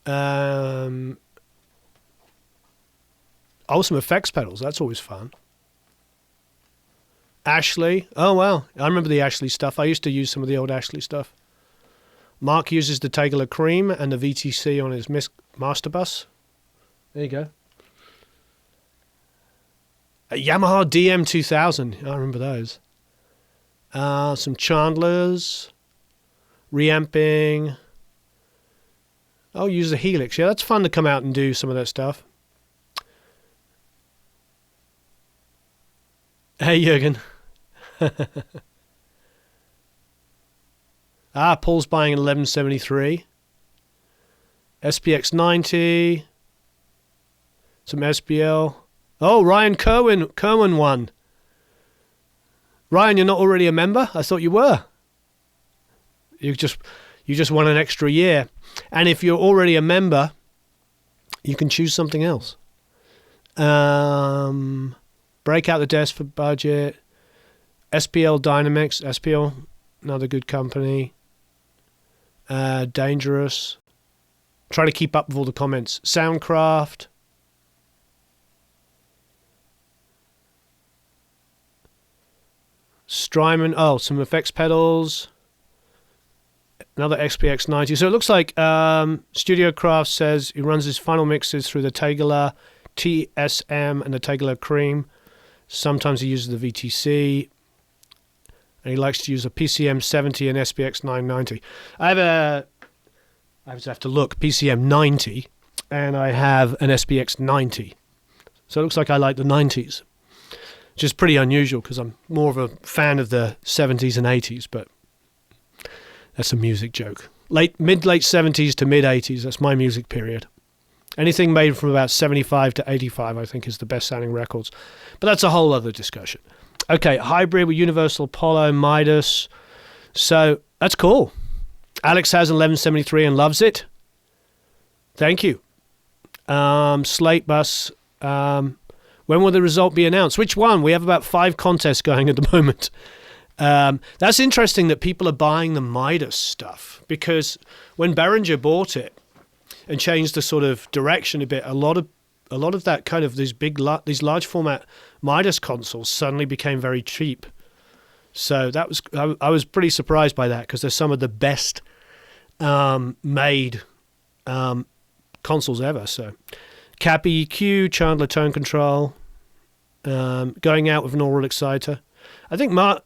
Some effects pedals, that's always fun. Ashley. Oh, wow. I remember the Ashley stuff. I used to use some of the old Ashley stuff. Mark uses the Tegeler Cream and the VTC on his master bus. There you go. A Yamaha DM2000. I remember those. Some Chandlers. Reamping. Oh, use the Helix. Yeah, that's fun to come out and do some of that stuff. Hey, Jürgen. Paul's buying an 1173. SPX 90. Some SBL. Oh, Ryan Kerwin won. Ryan, you're not already a member? I thought you were. You just won an extra year. And if you're already a member, you can choose something else. Break out the desk for budget. SPL Dynamics. SPL, another good company. Dangerous. Try to keep up with all the comments. Soundcraft. Strymon. Oh, some effects pedals. Another XPX 90. So it looks like Studio Craft says he runs his final mixes through the Tegeler TSM and the Tegeler Cream. Sometimes he uses the VTC. and he likes to use a PCM 70 and SPX 990. I have to look, PCM 90, and I have an SPX 90. So it looks like I like the 90s, which is pretty unusual because I'm more of a fan of the 70s and 80s, but that's a music joke. Late 70s to mid 80s, that's my music period. Anything made from about 75 to 85, I think, is the best sounding records. But that's a whole other discussion. Okay, hybrid with Universal Apollo, Midas. So that's cool. Alex has an 1173 and loves it. Thank you. Slate Bus. When will the result be announced? Which one? We have about 5 contests going at the moment. That's interesting that people are buying the Midas stuff, because when Behringer bought it and changed the sort of direction a bit, a lot of that kind of these large format Midas consoles suddenly became very cheap. So that was I was pretty surprised by that, because they're some of the best made consoles ever. So Cap EQ, Chandler tone control, going out with an aural exciter. I think Mark,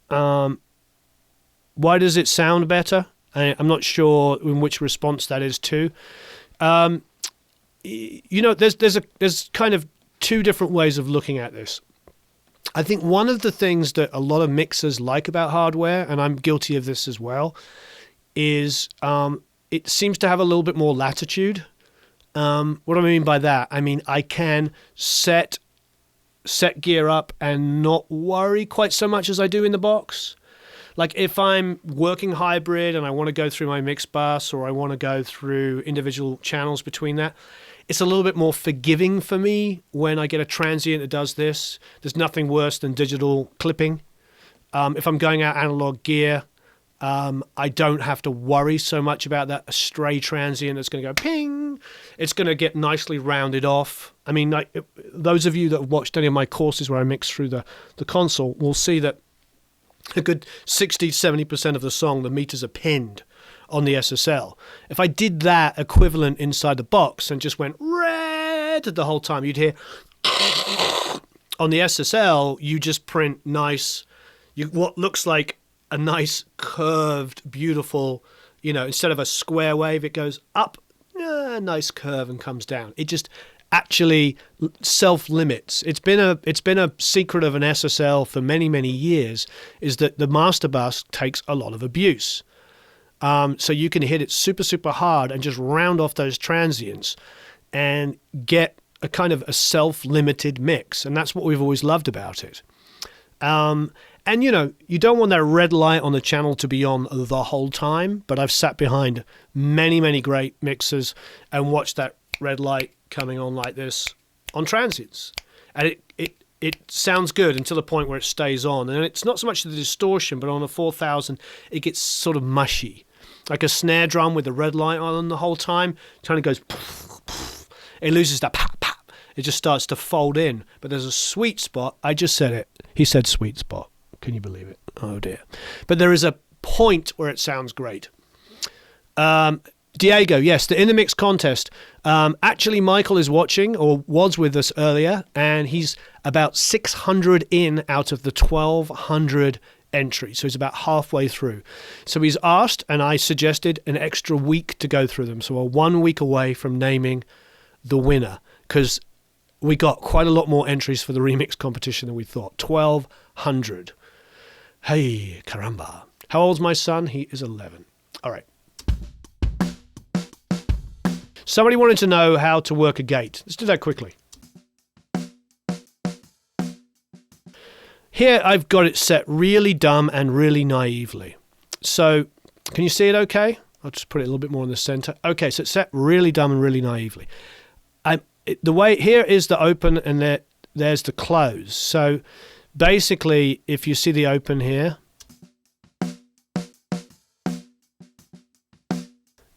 why does it sound better? I'm not sure in which response that is to. There's kind of 2 different ways of looking at this. I think one of the things that a lot of mixers like about hardware, and I'm guilty of this as well, is it seems to have a little bit more latitude. What do I mean by that? I mean, I can set gear up and not worry quite so much as I do in the box. Like if I'm working hybrid and I want to go through my mix bus, or I want to go through individual channels between that, it's a little bit more forgiving for me when I get a transient that does this. There's nothing worse than digital clipping. If I'm going out analog gear, I don't have to worry so much about that stray transient that's going to go ping. It's going to get nicely rounded off. I mean, those of you that have watched any of my courses where I mix through the console will see that a good 60-70% of the song, the meters are pinned on the SSL. If I did that equivalent inside the box and just went red the whole time, you'd hear on the SSL, you just print nice, what looks like a nice curved, beautiful, instead of a square wave, it goes up, a nice curve and comes down. It just actually self-limits. It's been a secret of an SSL for many, many years, is that the master bus takes a lot of abuse. So you can hit it super, super hard and just round off those transients and get a kind of a self-limited mix. And that's what we've always loved about it. And, you don't want that red light on the channel to be on the whole time, but I've sat behind many, many great mixers and watched that red light coming on like this on transients. And it sounds good until the point where it stays on. And it's not so much the distortion, but on a 4000, it gets sort of mushy. Like a snare drum with the red light on the whole time, it kind of goes poof, poof. It loses that pop, pop. It just starts to fold in. But there's a sweet spot. I just said it. He said sweet spot. Can you believe it? Oh, dear. But there is a point where it sounds great. Diego, yes, the In the Mix contest. Actually, Michael is watching, or was with us earlier, and he's about 600 in out of the 1,200 entries. So he's about halfway through. So he's asked, and I suggested an extra week to go through them. So we're 1 week away from naming the winner, because we got quite a lot more entries for the remix competition than we thought. 1,200. Hey, caramba. How old's my son? He is 11. All right. Somebody wanted to know how to work a gate. Let's do that quickly. Here I've got it set really dumb and really naively. So can you see it okay? I'll just put it a little bit more in the center. Okay, so it's set really dumb and really naively. The way here is the open and there's the close. So basically, if you see the open here,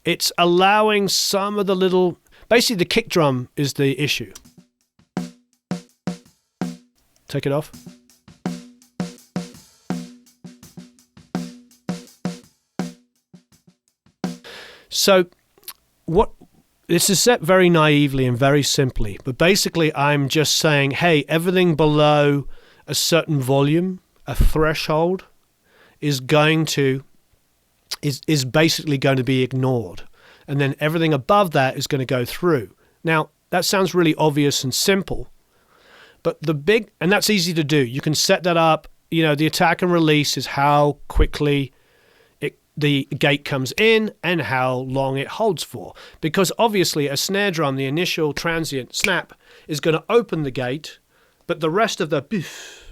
it's allowing some of the little... Basically, the kick drum is the issue. Take it off. So, this is set very naively and very simply, but basically I'm just saying, hey, everything below a certain volume, a threshold is basically going to be ignored. And then everything above that is going to go through. Now, that sounds really obvious and simple, but and that's easy to do. You can set that up. The attack and release is how quickly the gate comes in and how long it holds for. Because obviously a snare drum, the initial transient snap, is going to open the gate, but the rest of the biff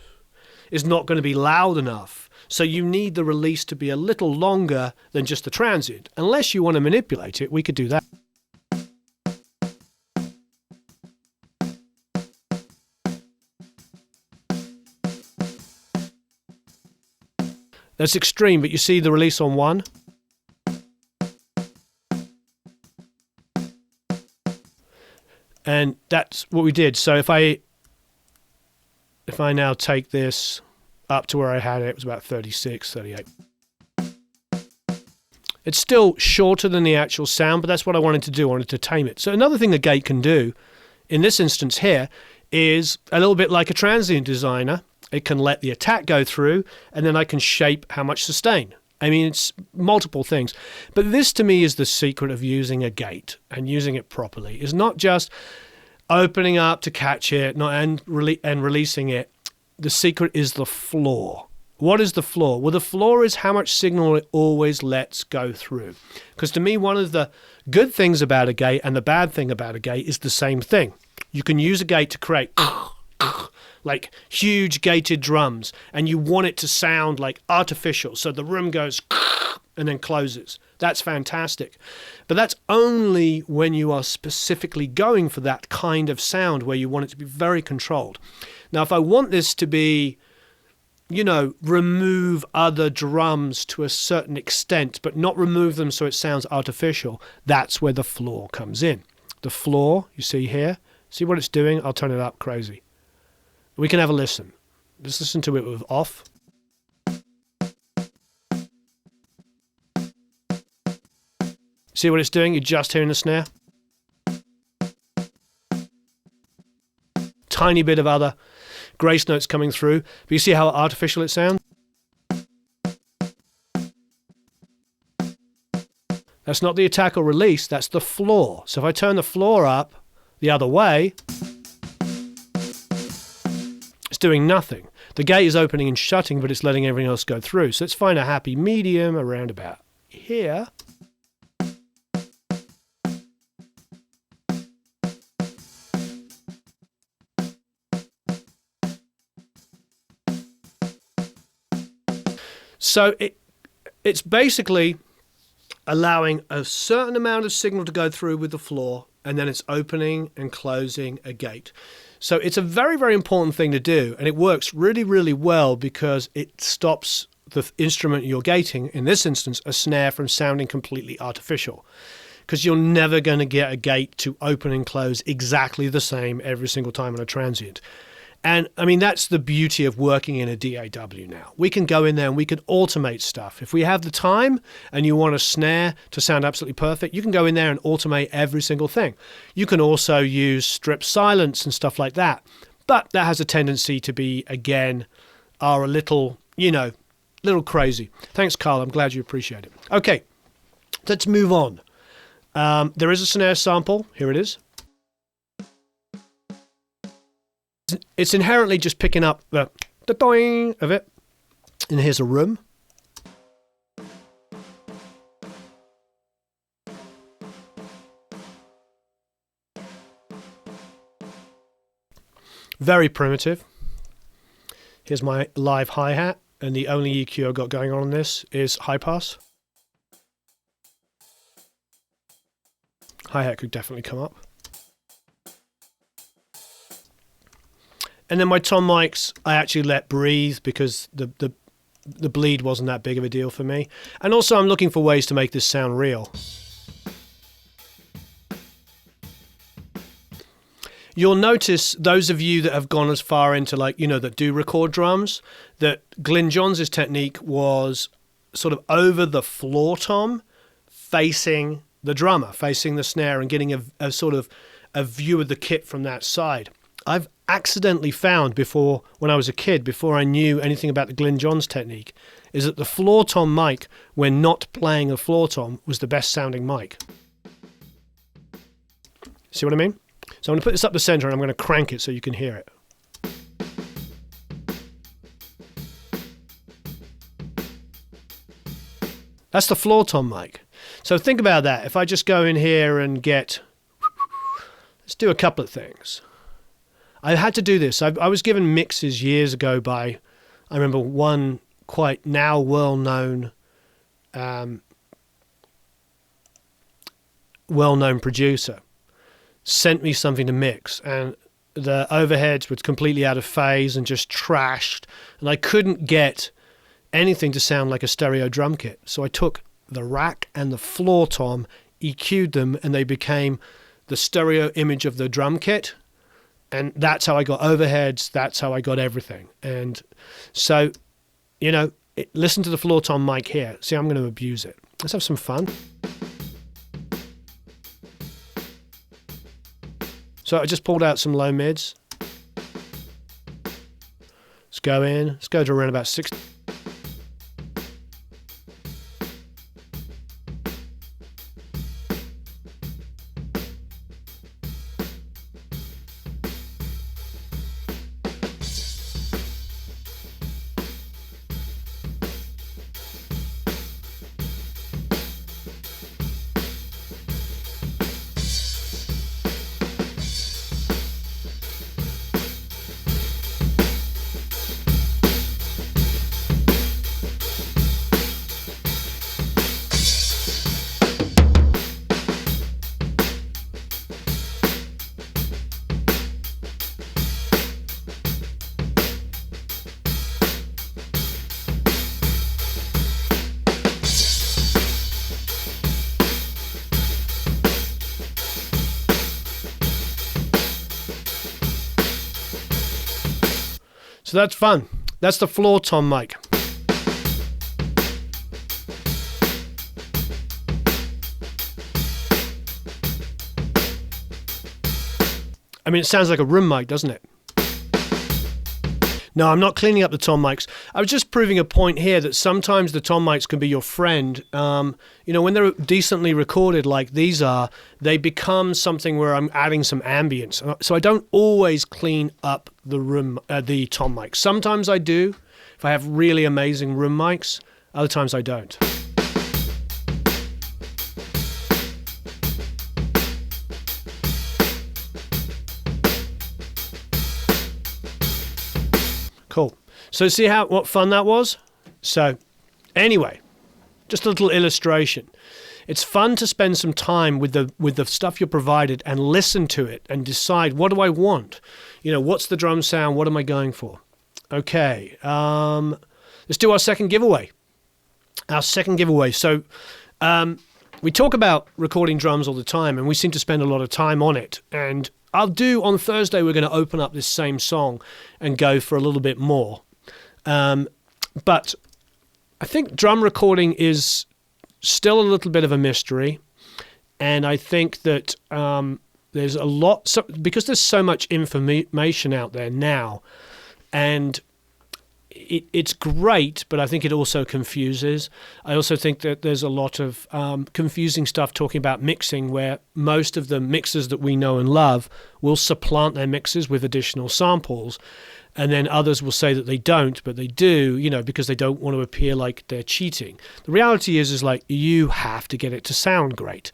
is not going to be loud enough. So you need the release to be a little longer than just the transient. Unless you want to manipulate it, we could do that. That's extreme, but you see the release on 1. And that's what we did. So if I now take this up to where I had it, it was about 36, 38. It's still shorter than the actual sound, but that's what I wanted to do. I wanted to tame it. So another thing the gate can do, in this instance here, is a little bit like a transient designer. It can let the attack go through, and then I can shape how much sustain. I mean, it's multiple things. But this, to me, is the secret of using a gate and using it properly. Is not just opening up to catch it and releasing it. The secret is the floor. What is the floor? Well, the floor is how much signal it always lets go through. Because to me, one of the good things about a gate and the bad thing about a gate is the same thing. You can use a gate to create like huge gated drums, and you want it to sound like artificial, so the room goes and then closes. That's fantastic. But that's only when you are specifically going for that kind of sound where you want it to be very controlled. Now, if I want this to be, remove other drums to a certain extent, but not remove them so it sounds artificial, that's where the floor comes in. The floor, you see here, see what it's doing? I'll turn it up crazy. We can have a listen. Let's listen to it with off. See what it's doing? You're just hearing the snare. Tiny bit of other grace notes coming through. But you see how artificial it sounds? That's not the attack or release, that's the floor. So if I turn the floor up the other way, it's doing nothing. The gate is opening and shutting, but it's letting everything else go through. So let's find a happy medium around about here. So it's basically allowing a certain amount of signal to go through with the floor, and then it's opening and closing a gate. So it's a very, very important thing to do, and it works really, really well because it stops the instrument you're gating, in this instance, a snare, from sounding completely artificial. Because you're never going to get a gate to open and close exactly the same every single time on a transient. And I mean, that's the beauty of working in a DAW now. We can go in there and we can automate stuff. If we have the time and you want a snare to sound absolutely perfect, you can go in there and automate every single thing. You can also use strip silence and stuff like that. But that has a tendency to be, again, a little, little crazy. Thanks, Carl. I'm glad you appreciate it. Okay, let's move on. There is a snare sample. Here it is. It's inherently just picking up the doing of it. And here's a room. Very primitive. Here's my live hi-hat, and the only EQ I've got going on this is high pass. Hi-hat could definitely come up. And then my tom mics, I actually let breathe because the bleed wasn't that big of a deal for me. And also I'm looking for ways to make this sound real. You'll notice, those of you that have gone as far into that do record drums, that Glyn Johns' technique was sort of over the floor tom, facing the drummer, facing the snare, and getting a sort of a view of the kit from that side. I've accidentally found before, when I was a kid, before I knew anything about the Glyn Johns technique, is that the floor tom mic, when not playing a floor tom, was the best sounding mic. See what I mean? So I'm going to put this up the center and I'm going to crank it so you can hear it. That's the floor tom mic. So think about that. If I just go in here and get, let's do a couple of things. I had to do this. I was given mixes years ago by, I remember one quite now well-known producer sent me something to mix, and the overheads were completely out of phase and just trashed, and I couldn't get anything to sound like a stereo drum kit. So I took the rack and the floor tom, EQ'd them, and they became the stereo image of the drum kit. And that's how I got overheads. That's how I got everything. And so, listen to the floor tom mic here. See, I'm going to abuse it. Let's have some fun. So I just pulled out some low mids. Let's go in. Let's go to around about 60. So that's fun. That's the floor tom mic. I mean, it sounds like a room mic, doesn't it? No, I'm not cleaning up the tom mics. I was just proving a point here that sometimes the tom mics can be your friend. When they're decently recorded like these are, they become something where I'm adding some ambience. So I don't always clean up the tom mics. Sometimes I do, if I have really amazing room mics. Other times I don't. Cool. So see what fun that was? So anyway, just a little illustration. It's fun to spend some time with the stuff you're provided and listen to it and decide, what do I want? What's the drum sound? What am I going for? Okay. Let's do our second giveaway. So we talk about recording drums all the time, and we seem to spend a lot of time on it. And on Thursday, we're going to open up this same song and go for a little bit more. But I think drum recording is still a little bit of a mystery. And I think that there's a lot, because there's so much information out there now, and it's great, but I think it also confuses. I also think that there's a lot of confusing stuff talking about mixing, where most of the mixers that we know and love will supplant their mixes with additional samples, and then others will say that they don't, but they do, because they don't want to appear like they're cheating. The reality is like, you have to get it to sound great.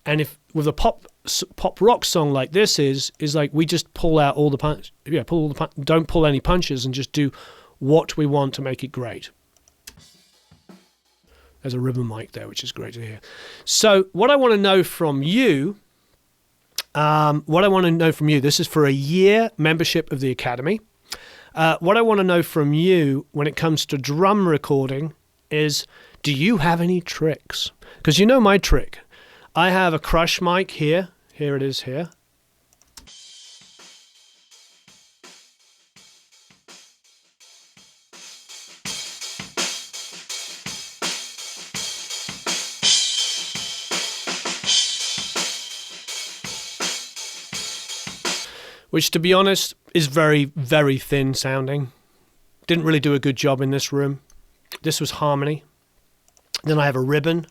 And if with a pop rock song like this is like, we just pull out all the punch, don't pull any punches and just do what we want to make it great. There's a ribbon mic there, which is great to hear. So what I want to know from you, this is for a year membership of the Academy. What I want to know from you when it comes to drum recording is, do you have any tricks? Because you know my trick. I have a crush mic here. Here it is here. which, to be honest, is very, very thin sounding. Didn't really do a good job in this room. This was harmony. Then I have a ribbon.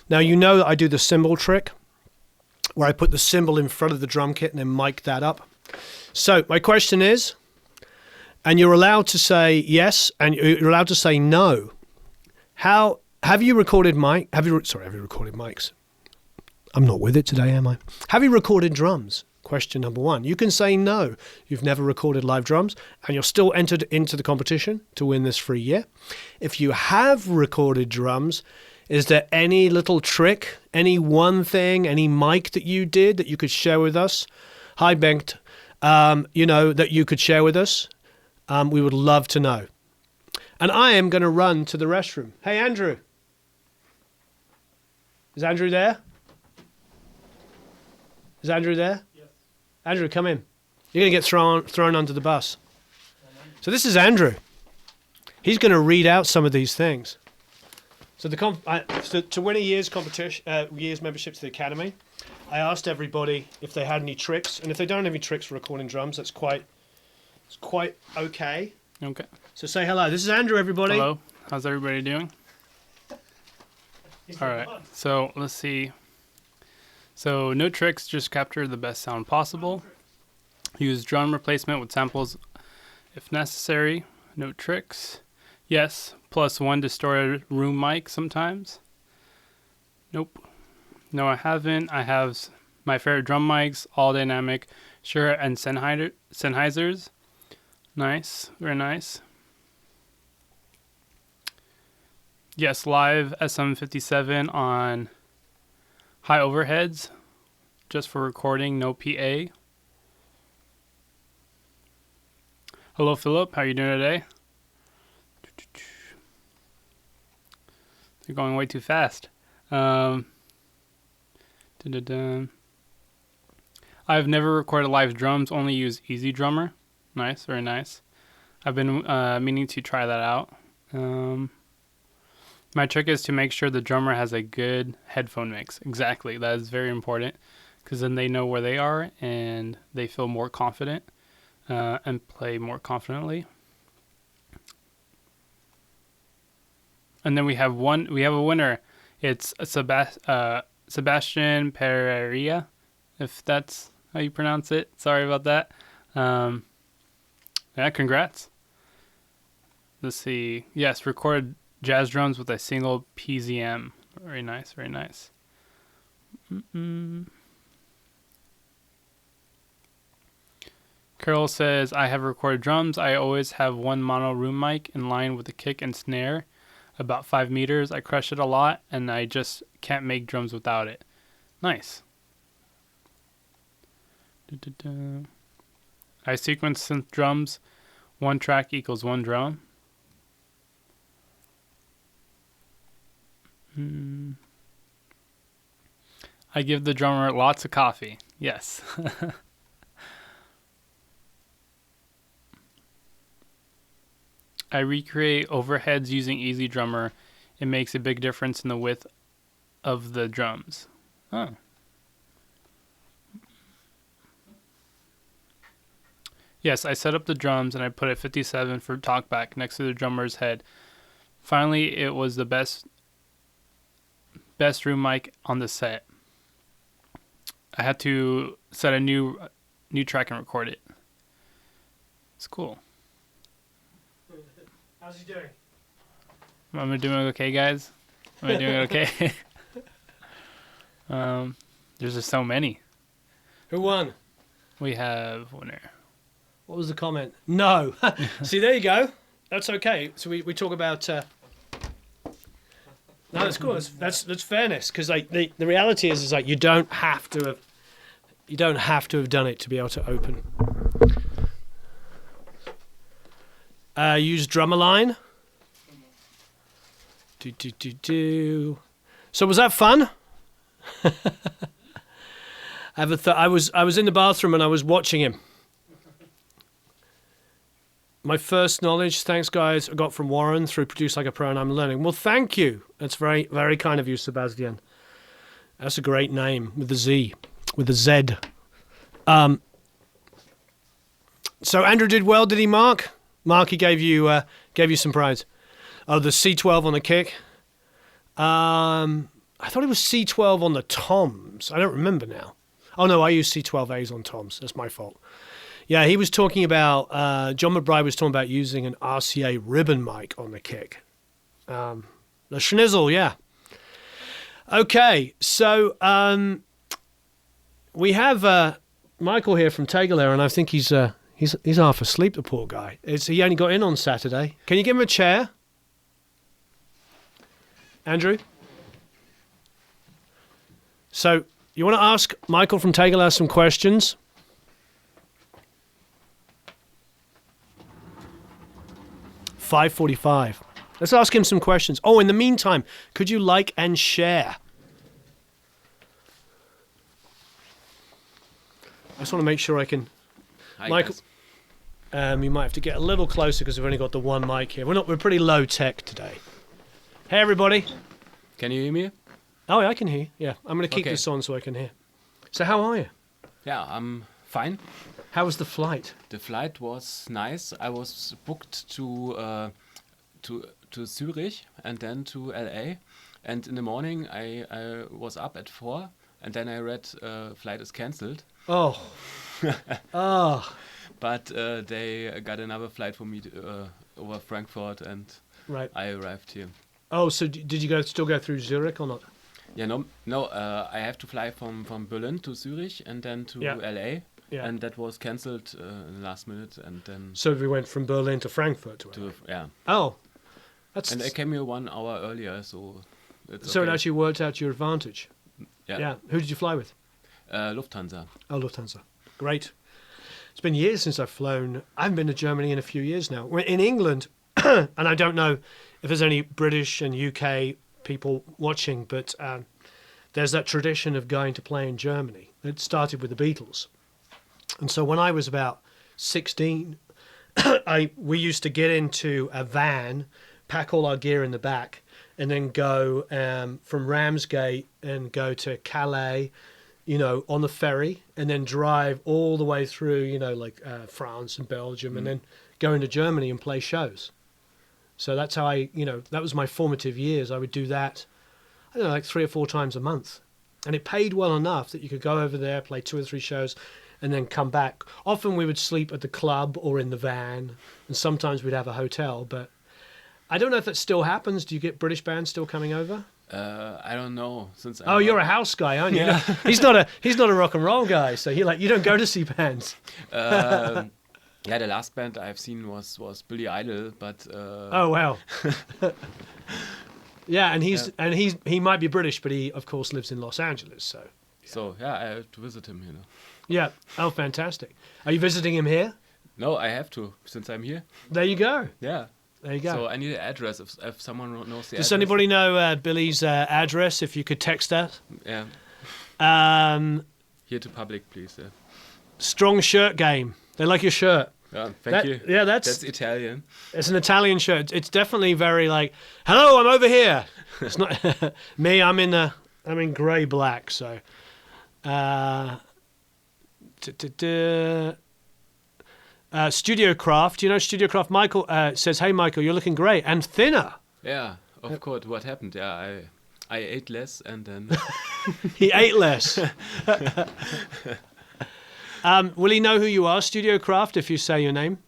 Now, you know that I do the cymbal trick, where I put the cymbal in front of the drum kit and then mic that up. So my question is, and you're allowed to say yes, and you're allowed to say no. How have you recorded mic? Have you recorded mics? I'm not with it today, am I? Have you recorded drums? Question number one. You can say no. You've never recorded live drums, and you're still entered into the competition to win this free year. If you have recorded drums, is there any little trick, any one thing, any mic that you did that you could share with us? Hi, Bengt. That you could share with us? We would love to know. And I am going to run to the restroom. Hey, Andrew. Is Andrew there? Is Andrew there? Yes. Andrew, come in. You're going to get thrown under the bus. So this is Andrew. He's going to read out some of these things. So to win a year's competition, year's membership to the Academy, I asked everybody if they had any tricks, and if they don't have any tricks for recording drums, it's quite okay. Okay. So say hello. This is Andrew, everybody. Hello. How's everybody doing? All right. So let's see. So no tricks, just capture the best sound possible. Use drum replacement with samples if necessary. No tricks. Yes. +1 distorted room mic sometimes. Nope. No, I haven't. I have my favorite drum mics, all dynamic, Shure and Sennheisers. Nice. Very nice. Yes, live SM57 on high overheads, just for recording, no PA. Hello, Philip. How are you doing today? You're going way too fast. I've never recorded live drums, only use Easy Drummer. Nice, very nice. I've been meaning to try that out. My trick is to make sure the drummer has a good headphone mix. Exactly, that is very important, because then they know where they are and they feel more confident and play more confidently. And then we have a winner. It's Sebastian Pereira, if that's how you pronounce it. Sorry about that. Yeah, congrats. Let's see. Yes, recorded jazz drums with a single PZM. Very nice, very nice. Carol says, I have recorded drums. I always have one mono room mic in line with the kick and snare. About 5 meters. I crush it a lot, and I just can't make drums without it. Nice. I sequence synth drums. 1 track equals 1 drone. I give the drummer lots of coffee. Yes. I recreate overheads using Easy Drummer. It makes a big difference in the width of the drums. Oh. Yes, I set up the drums and I put a 57 for talkback next to the drummer's head. Finally, it was the best room mic on the set. I had to set a new track and record it. It's cool. How's he doing? Am I doing okay, guys? Am I doing okay? There's just so many. Who won? We have winner. What was the comment? No. See, there you go. That's okay. So we talk about... No, that's cool. That's fairness, because like the reality is like you don't have to have done it to be able to open. Use Drummerline. So was that fun? I was in the bathroom and I was watching him. My first knowledge, thanks guys, I got from Warren through Produce Like a Pro, and I'm learning. Well, thank you. That's very, very kind of you, Sebastian. That's a great name with a Z, with a Z. So Andrew did well, did he, Mark? Mark, he gave you some prize. Oh, the C12 on the kick. I thought it was C12 on the toms. I don't remember now. Oh no, I use C12As on toms. That's my fault. Yeah, he was talking about, John McBride was talking about using an RCA ribbon mic on the kick. The schnizzle, yeah. Okay, so we have Michael here from Tegeler, and I think he's half asleep, the poor guy. He only got in on Saturday. Can you give him a chair? Andrew? So, you want to ask Michael from Tegeler some questions? $5:45. Let's ask him some questions. Oh, in the meantime, could you like and share? I just want to make sure I can... Hi, Michael, you might have to get a little closer because we've only got the one mic here. We're pretty low tech today. Hey, everybody. Can you hear me? Oh, yeah, I can hear you. Yeah, I'm going to keep Okay. this on so I can hear. So how are you? Yeah, I'm fine. How was the flight? The flight was nice. I was booked to Zurich and then to LA. And in the morning I was up at 4 and then I read flight is cancelled. Oh. Oh. But they got another flight for me over Frankfurt and Right. I arrived here. Oh, so did you still go through Zurich or not? Yeah, no. I have to fly from Berlin to Zurich and then to Yeah. LA. Yeah. And that was cancelled in the last minute and then So we went from Berlin to Frankfurt to LA. yeah. Oh. That's And I came here 1 hour earlier, so it's so okay. it actually worked out to your advantage. Yeah. Who did you fly with? Lufthansa. Oh, Lufthansa. Great. It's been years since I've flown. I haven't been to Germany in a few years now. We're in England, and I don't know if there's any British and UK people watching, but there's that tradition of going to play in Germany. It started with the Beatles. And so when I was about 16, we used to get into a van, pack all our gear in the back, and then go from Ramsgate and go to Calais, on the ferry, and then drive all the way through, France and Belgium, and then go into Germany and play shows. So that's how that was my formative years. I would do that, I don't know, like 3 or 4 times a month. And it paid well enough that you could go over there, play 2 or 3 shows, and then come back. Often we would sleep at the club or in the van, and sometimes we'd have a hotel. But I don't know if that still happens. Do you get British bands still coming over? I don't know. Since Oh, you're a house guy, aren't you? Yeah. He's not a rock and roll guy, so you don't go to see bands. Yeah, the last band I've seen was Billy Idol, but Oh wow. Yeah, and he might be British, but he of course lives in Los Angeles. So yeah, I have to visit him. yeah. Oh, fantastic. Are you visiting him here? No, I have to since I'm here. There you go. Yeah. There you go. So I need an address if someone knows the address. Does anybody know Billy's address? If you could text that. Yeah. Here to public, please. Yeah. Strong shirt game. They like your shirt. Thank you. Yeah, That's Italian. It's an Italian shirt. It's definitely very like, hello, I'm over here. It's not me. I'm in grey black. So, Studio Craft. You know Studio Craft. Michael says, "Hey, Michael, you're looking great and thinner." Yeah, of course. What happened? Yeah, I ate less and then. He ate less. Will he know who you are, Studio Craft, if you say your name?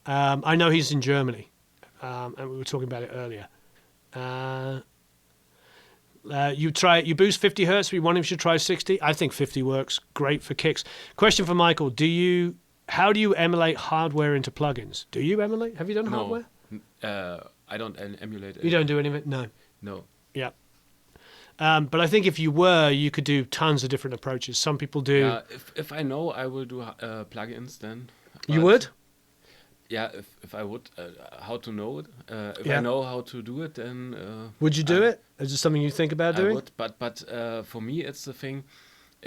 I know he's in Germany, and we were talking about it earlier. You boost 50 hertz. We want him to try 60. I think 50 works great for kicks. Question for Michael: how do you emulate hardware into plugins? Do you emulate? Have you done hardware? I don't emulate it. You don't do any of it? No. No. Yeah. But I think if you were, you could do tons of different approaches. Some people do. If I know, I will do plugins then. You But would? yeah, if I would, how to know it. If Yeah. I know how to do it, then Would you do I- it? Is it something you think about I doing? would. But for me, it's the thing.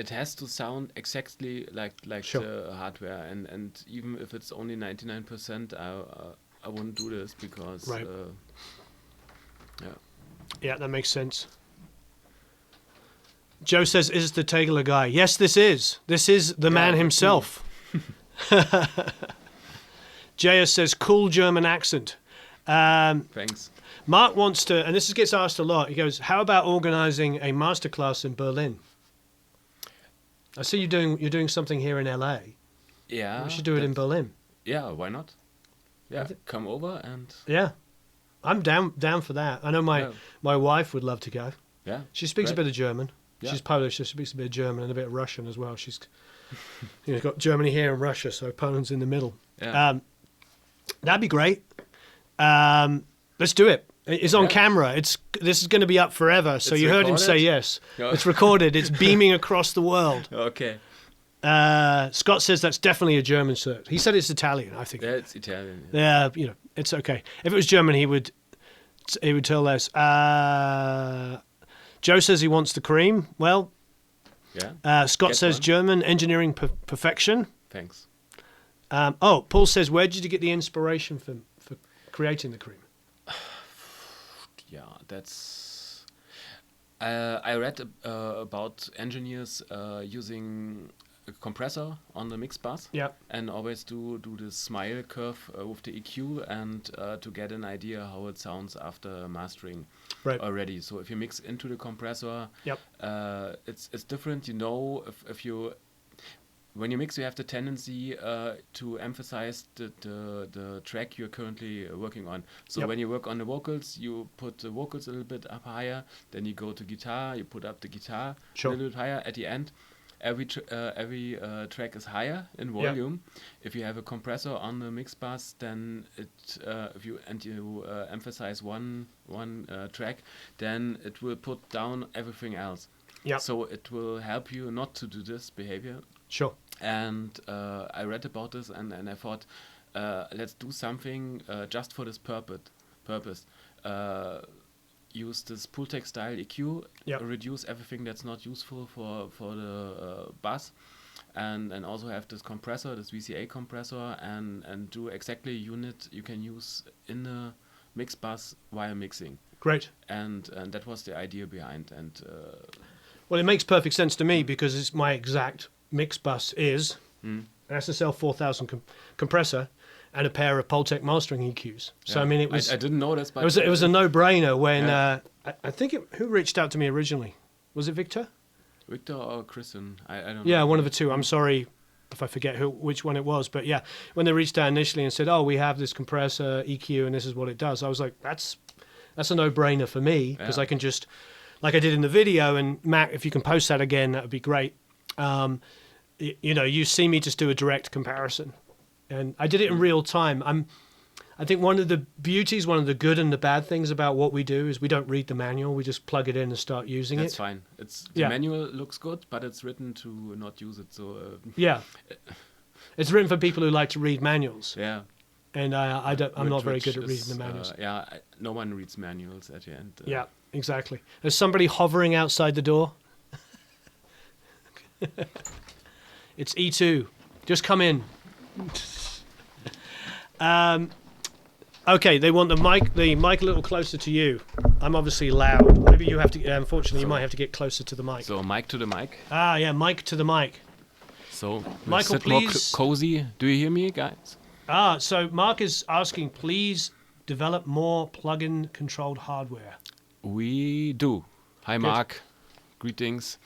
It has to sound exactly like Sure. the hardware, and even if it's only 99%, I wouldn't do this because Right. yeah. Yeah, that makes sense. Joe says, "Is the Tegeler guy?" Yes, this is. This is the man but himself. JS says, "Cool German accent." Thanks. Mark wants to, and this gets asked a lot. He goes, "How about organising a masterclass in Berlin?" I see you're doing something here in LA. Yeah. We should do it in Berlin. Yeah, why not? Yeah, come over and Yeah, I'm down for that. I know Yeah. my wife would love to go. yeah. She speaks a great. bit of German. Yeah. She's Polish. She speaks a bit of German and a bit of Russian as well. She's got Germany here and Russia, so Poland's in the middle. Yeah. That'd be great. Let's do it. It's on Yeah. camera. This is going to be up forever. So It's you heard him say recorded? yes. Yeah. It's recorded. It's beaming across the world. Okay. Scott says that's definitely a German cert. He said it's Italian. I think. Yeah, it's Italian. Yeah, it's okay. If it was German, he would tell us. Joe says he wants the cream. Well, Yeah. Scott Get says one. German engineering perfection. Thanks. Paul says, where did you get the inspiration for creating the cream? Yeah, that's. I read about engineers using a compressor on the mix bus. Yeah. And always do the smile curve with the EQ and to get an idea how it sounds after mastering Right. already. So if you mix into the compressor, Yep. it's different. You know, if you when you mix, you have the tendency to emphasize the track you're currently working on. So Yep. when you work on the vocals, you put the vocals a little bit up higher. Then you go to guitar, you put up the guitar Sure. a little bit higher. At the end, every track is higher in volume. If you have a compressor on the mix bus, then if you emphasize one track, then it will put down everything else. Yeah. So it will help you not to do this behavior. Sure. And I read about this and I thought, let's do something just for this purpose. Use this Pultec style EQ, Yep. reduce everything that's not useful for the bass, and also have this compressor, this VCA compressor, and do exactly a unit you can use in the mix bus while mixing. Great. And that was the idea behind. And Well, it makes perfect sense to me because it's my exact mix bus is an SSL 4000 compressor and a pair of Pultec mastering EQs. So yeah. I mean, it was I didn't know this, but it was a no-brainer when Yeah. I think who reached out to me originally? Was it Victor? Victor or Kristen, I don't know. Yeah, one of the two. I'm sorry if I forget which one it was, but yeah, when they reached out initially and said, "Oh, we have this compressor EQ and this is what it does," I was like, "That's a no-brainer for me because Yeah. I can just, like I did in the video." And Matt, if you can post that again, that would be great. You see me just do a direct comparison, and I did it in real time. I think one of the beauties, one of the good and the bad things about what we do is we don't read the manual. We just plug it in and start using That's it. fine. The Yeah. manual looks good, but it's written to not use it. So Yeah, it's written for people who like to read manuals, yeah, and I'm not very which good at is, reading the manuals. no one reads manuals at the end. Yeah, exactly. There's somebody hovering outside the door. It's E2. Just come in. Okay, they want the mic a little closer to you. I'm obviously loud. Maybe you have to. Unfortunately, you might have to get closer to the mic. So mic to the mic. Yeah, mic to the mic. So Michael, sit more please. cozy. Do you hear me, guys? So Mark is asking, please develop more plug-in controlled hardware. We do. Hi, Mark. Greetings.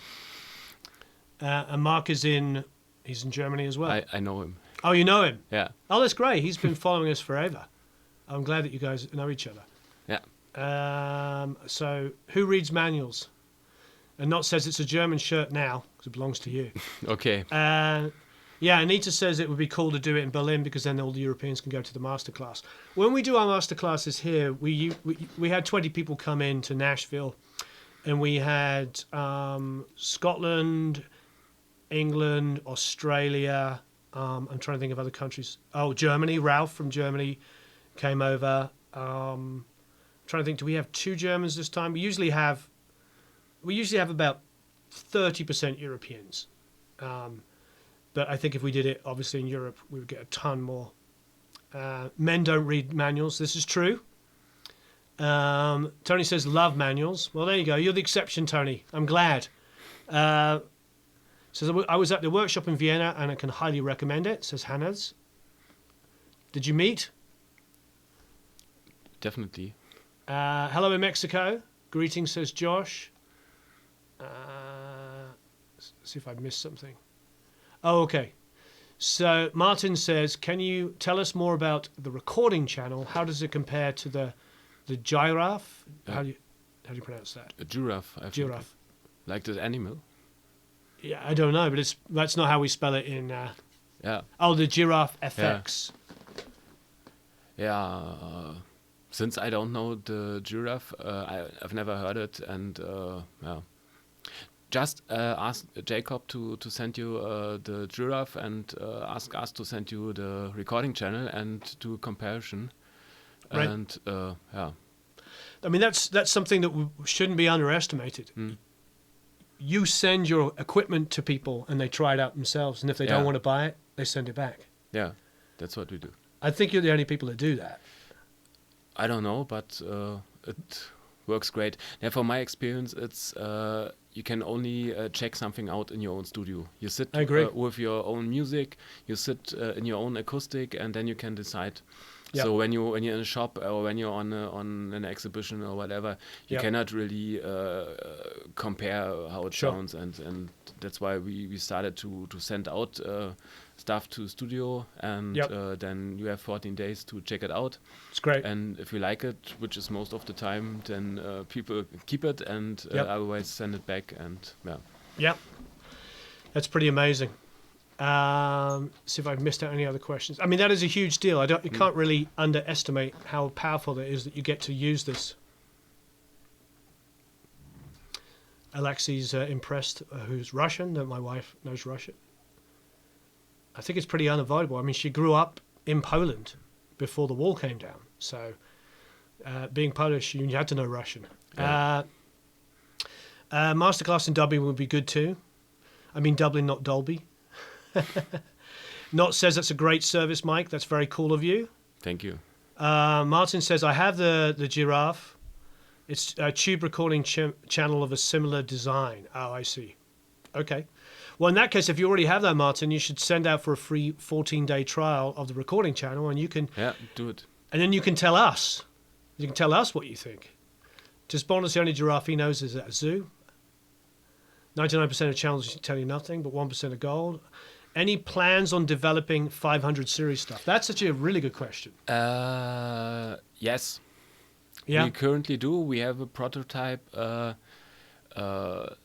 And Mark he's in Germany as well. I know him. Oh, you know him? Yeah. Oh, that's great. He's been following us forever. I'm glad that you guys know each other. Yeah. So who reads manuals? And Not says it's a German shirt now because it belongs to you. Okay. Yeah, Anita says it would be cool to do it in Berlin because then all the Europeans can go to the masterclass. When we do our masterclasses here, we had 20 people come in to Nashville, and we had Scotland, England, Australia, I'm trying to think of other countries. Oh, Germany. Ralph from Germany came over. Trying to think, do we have 2 Germans this time? We usually have about 30% Europeans. But I think if we did it, obviously in Europe, we would get a ton more. Men don't read manuals. This is true. Tony says, love manuals. Well, there you go. You're the exception, Tony. I'm glad. Says, I was at the workshop in Vienna and I can highly recommend it, says Hannes. Did you meet? Definitely. Hello in Mexico. Greetings, says Josh. Let's see if I missed something. Oh, okay. So Martin says, can you tell us more about the recording channel? How does it compare to the giraffe? How do you pronounce that? A giraffe. I think. Giraffe. Like the animal. Yeah, I don't know, but that's not how we spell it in. Yeah. Oh, the Giraffe FX. Yeah. Since I don't know the giraffe, I've never heard it, and yeah. Just ask Jacob to send you the giraffe, and ask us to send you the recording channel and do a comparison. Right. And yeah. I mean, that's something that shouldn't be underestimated. You send your equipment to people and they try it out themselves, and if they don't want to buy it, they send it back. Yeah, that's what we do. I think you're the only people that do that. I don't know, but it works great. Now, from my experience, it's you can only check something out in your own studio. You sit I agree. With your own music, you sit in your own acoustic, and then you can decide. Yep. So when you're in a shop or when you're on an exhibition or whatever, you cannot really compare how it sounds, and that's why we started to send out stuff to studio, and then you have 14 days to check it out. It's great. And if you like it, which is most of the time, then people keep it, and otherwise send it back. And yeah, that's pretty amazing. See if I've missed out any other questions. I mean, that is a huge deal. You can't really underestimate how powerful it is that you get to use this. Alexi's impressed, who's Russian, that my wife knows Russian. I think it's pretty unavoidable. I mean, she grew up in Poland before the wall came down. So being Polish, you had to know Russian. Yeah. Masterclass in Dublin would be good too. I mean, Dublin, not Dolby. Not says that's a great service, Mike. That's very cool of you. Thank you. Martin says, I have the giraffe. It's a tube recording channel of a similar design. Oh, I see. Okay. Well, in that case, if you already have that, Martin, you should send out for a free 14-day trial of the recording channel, and you can... Yeah, do it. And then you can tell us. You can tell us what you think. Just bonus, the only giraffe he knows is at a zoo. 99% of channels tell you nothing, but 1% of gold. Any plans on developing 500 series stuff? That's actually a really good question. Yes. Yeah. We currently do. We have a prototype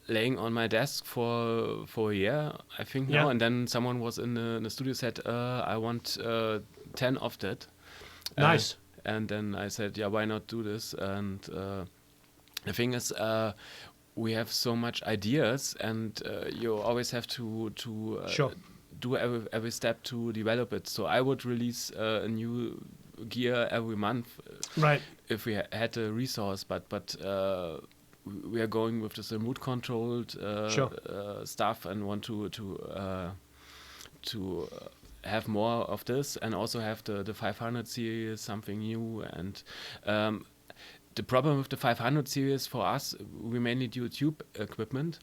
laying on my desk for a year, I think now. Yeah. And then someone was in the studio said, I want 10 of that. Nice. And then I said, yeah, why not do this? And the thing is, we have so much ideas, and you always have to Sure. do every step to develop it. So I would release a new gear every month, Right. if we had the resource. But we are going with this remote controlled stuff, and want to have more of this, and also have the 500 series, something new. And the problem with the 500 series for us, we mainly do tube equipment,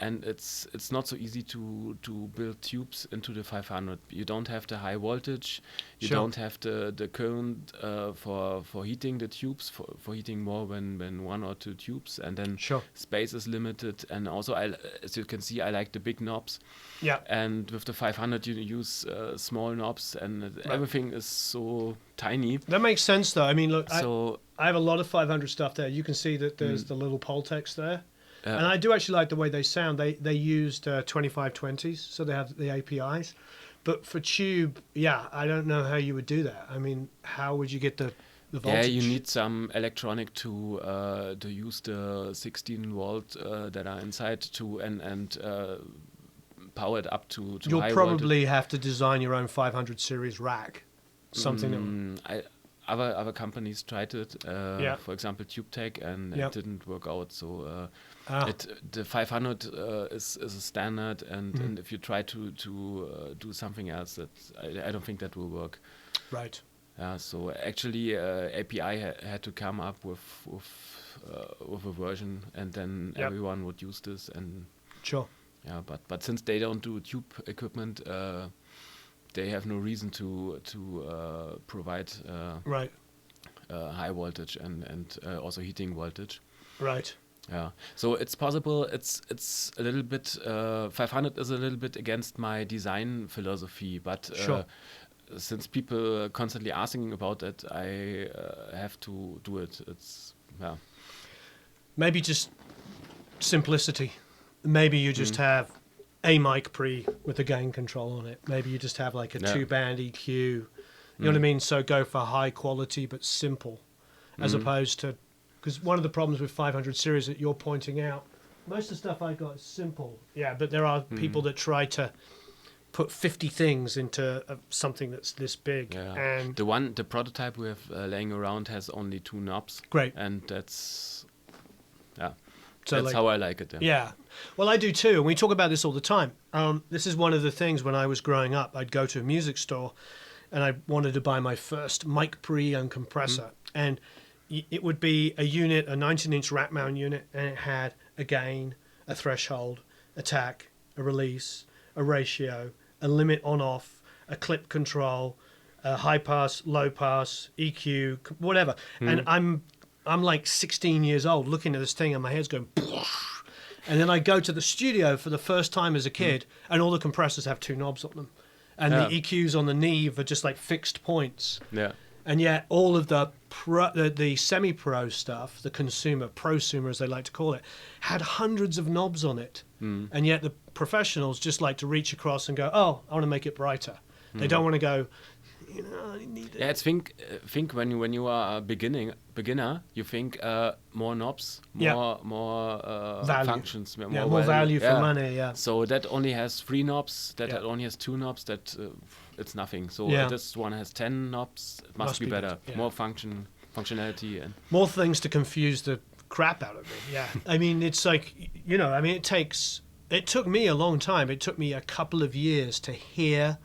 and it's not so easy to build tubes into the 500. You don't have the high voltage, you don't have the current for heating the tubes, for heating more than 1 or 2 tubes, and then space is limited. And also, as you can see, I like the big knobs. Yeah. And with the 500, you use small knobs, and everything is so tiny. That makes sense, though. I mean, look, So I have a lot of 500 stuff there. You can see that there's the little Pultex there. And I do actually like the way they sound. They used 2520s, so they have the APIs. But for tube, I don't know how you would do that. I mean, how would you get the voltage? Yeah, you need some electronic to use the 16 volt that are inside and power it up to You'll high probably have to design your own 500 series rack. Something voltage. Other companies tried it. Yeah. For example, TubeTech, and Yeah. it didn't work out. So Ah. the 500 is a standard, and if you try to do something else, that I don't think that will work. Right. So actually, API had to come up with a version, and then Yep. everyone would use this. And Sure. yeah, but since they don't do tube equipment, they have no reason to provide Right. high voltage and also heating voltage. Right. Yeah, so it's possible. It's a little bit. 500 is a little bit against my design philosophy, but Sure. since people are constantly asking about it, I have to do it. It's Maybe just simplicity. Maybe you just have a mic pre with a gain control on it. Maybe you just have like a Yeah. 2-band EQ. You know what I mean? So go for high quality but simple, as opposed to, because one of the problems with 500 series that you're pointing out, most of the stuff I got is simple. Yeah, but there are people that try to put 50 things into something that's this big. Yeah. And The prototype we have laying around has only 2 knobs. Great. And that's so that's like, how I like it. yeah. Well, I do too. And we talk about this all the time. This is one of the things when I was growing up, I'd go to a music store and I wanted to buy my first mic pre and compressor. And it would be a unit, a 19-inch rack mount unit, and it had a gain, a threshold, attack, a release, a ratio, a limit on off, a clip control, a high pass, low pass, EQ, whatever. And I'm like 16 years old looking at this thing and my head's going, and then I go to the studio for the first time as a kid and all the compressors have 2 knobs on them. And the EQs on the Neve are just like fixed points. Yeah. And yet all of the semi-pro stuff, the consumer, prosumer as they like to call it, had hundreds of knobs on it. And yet the professionals just like to reach across and go, oh, I want to make it brighter. They don't want to go, I need it. Yeah, it's think when you are a beginner, you think more knobs, more Value. functions, More value for money, yeah. So that only has 3 knobs. That Yeah. only has 2 knobs. That it's nothing. So Yeah. this one has 10 knobs. It must be better. yeah. More functionality and More things to confuse the crap out of me. Yeah. I mean, it's like, it took me a long time. It took me a couple of years to hear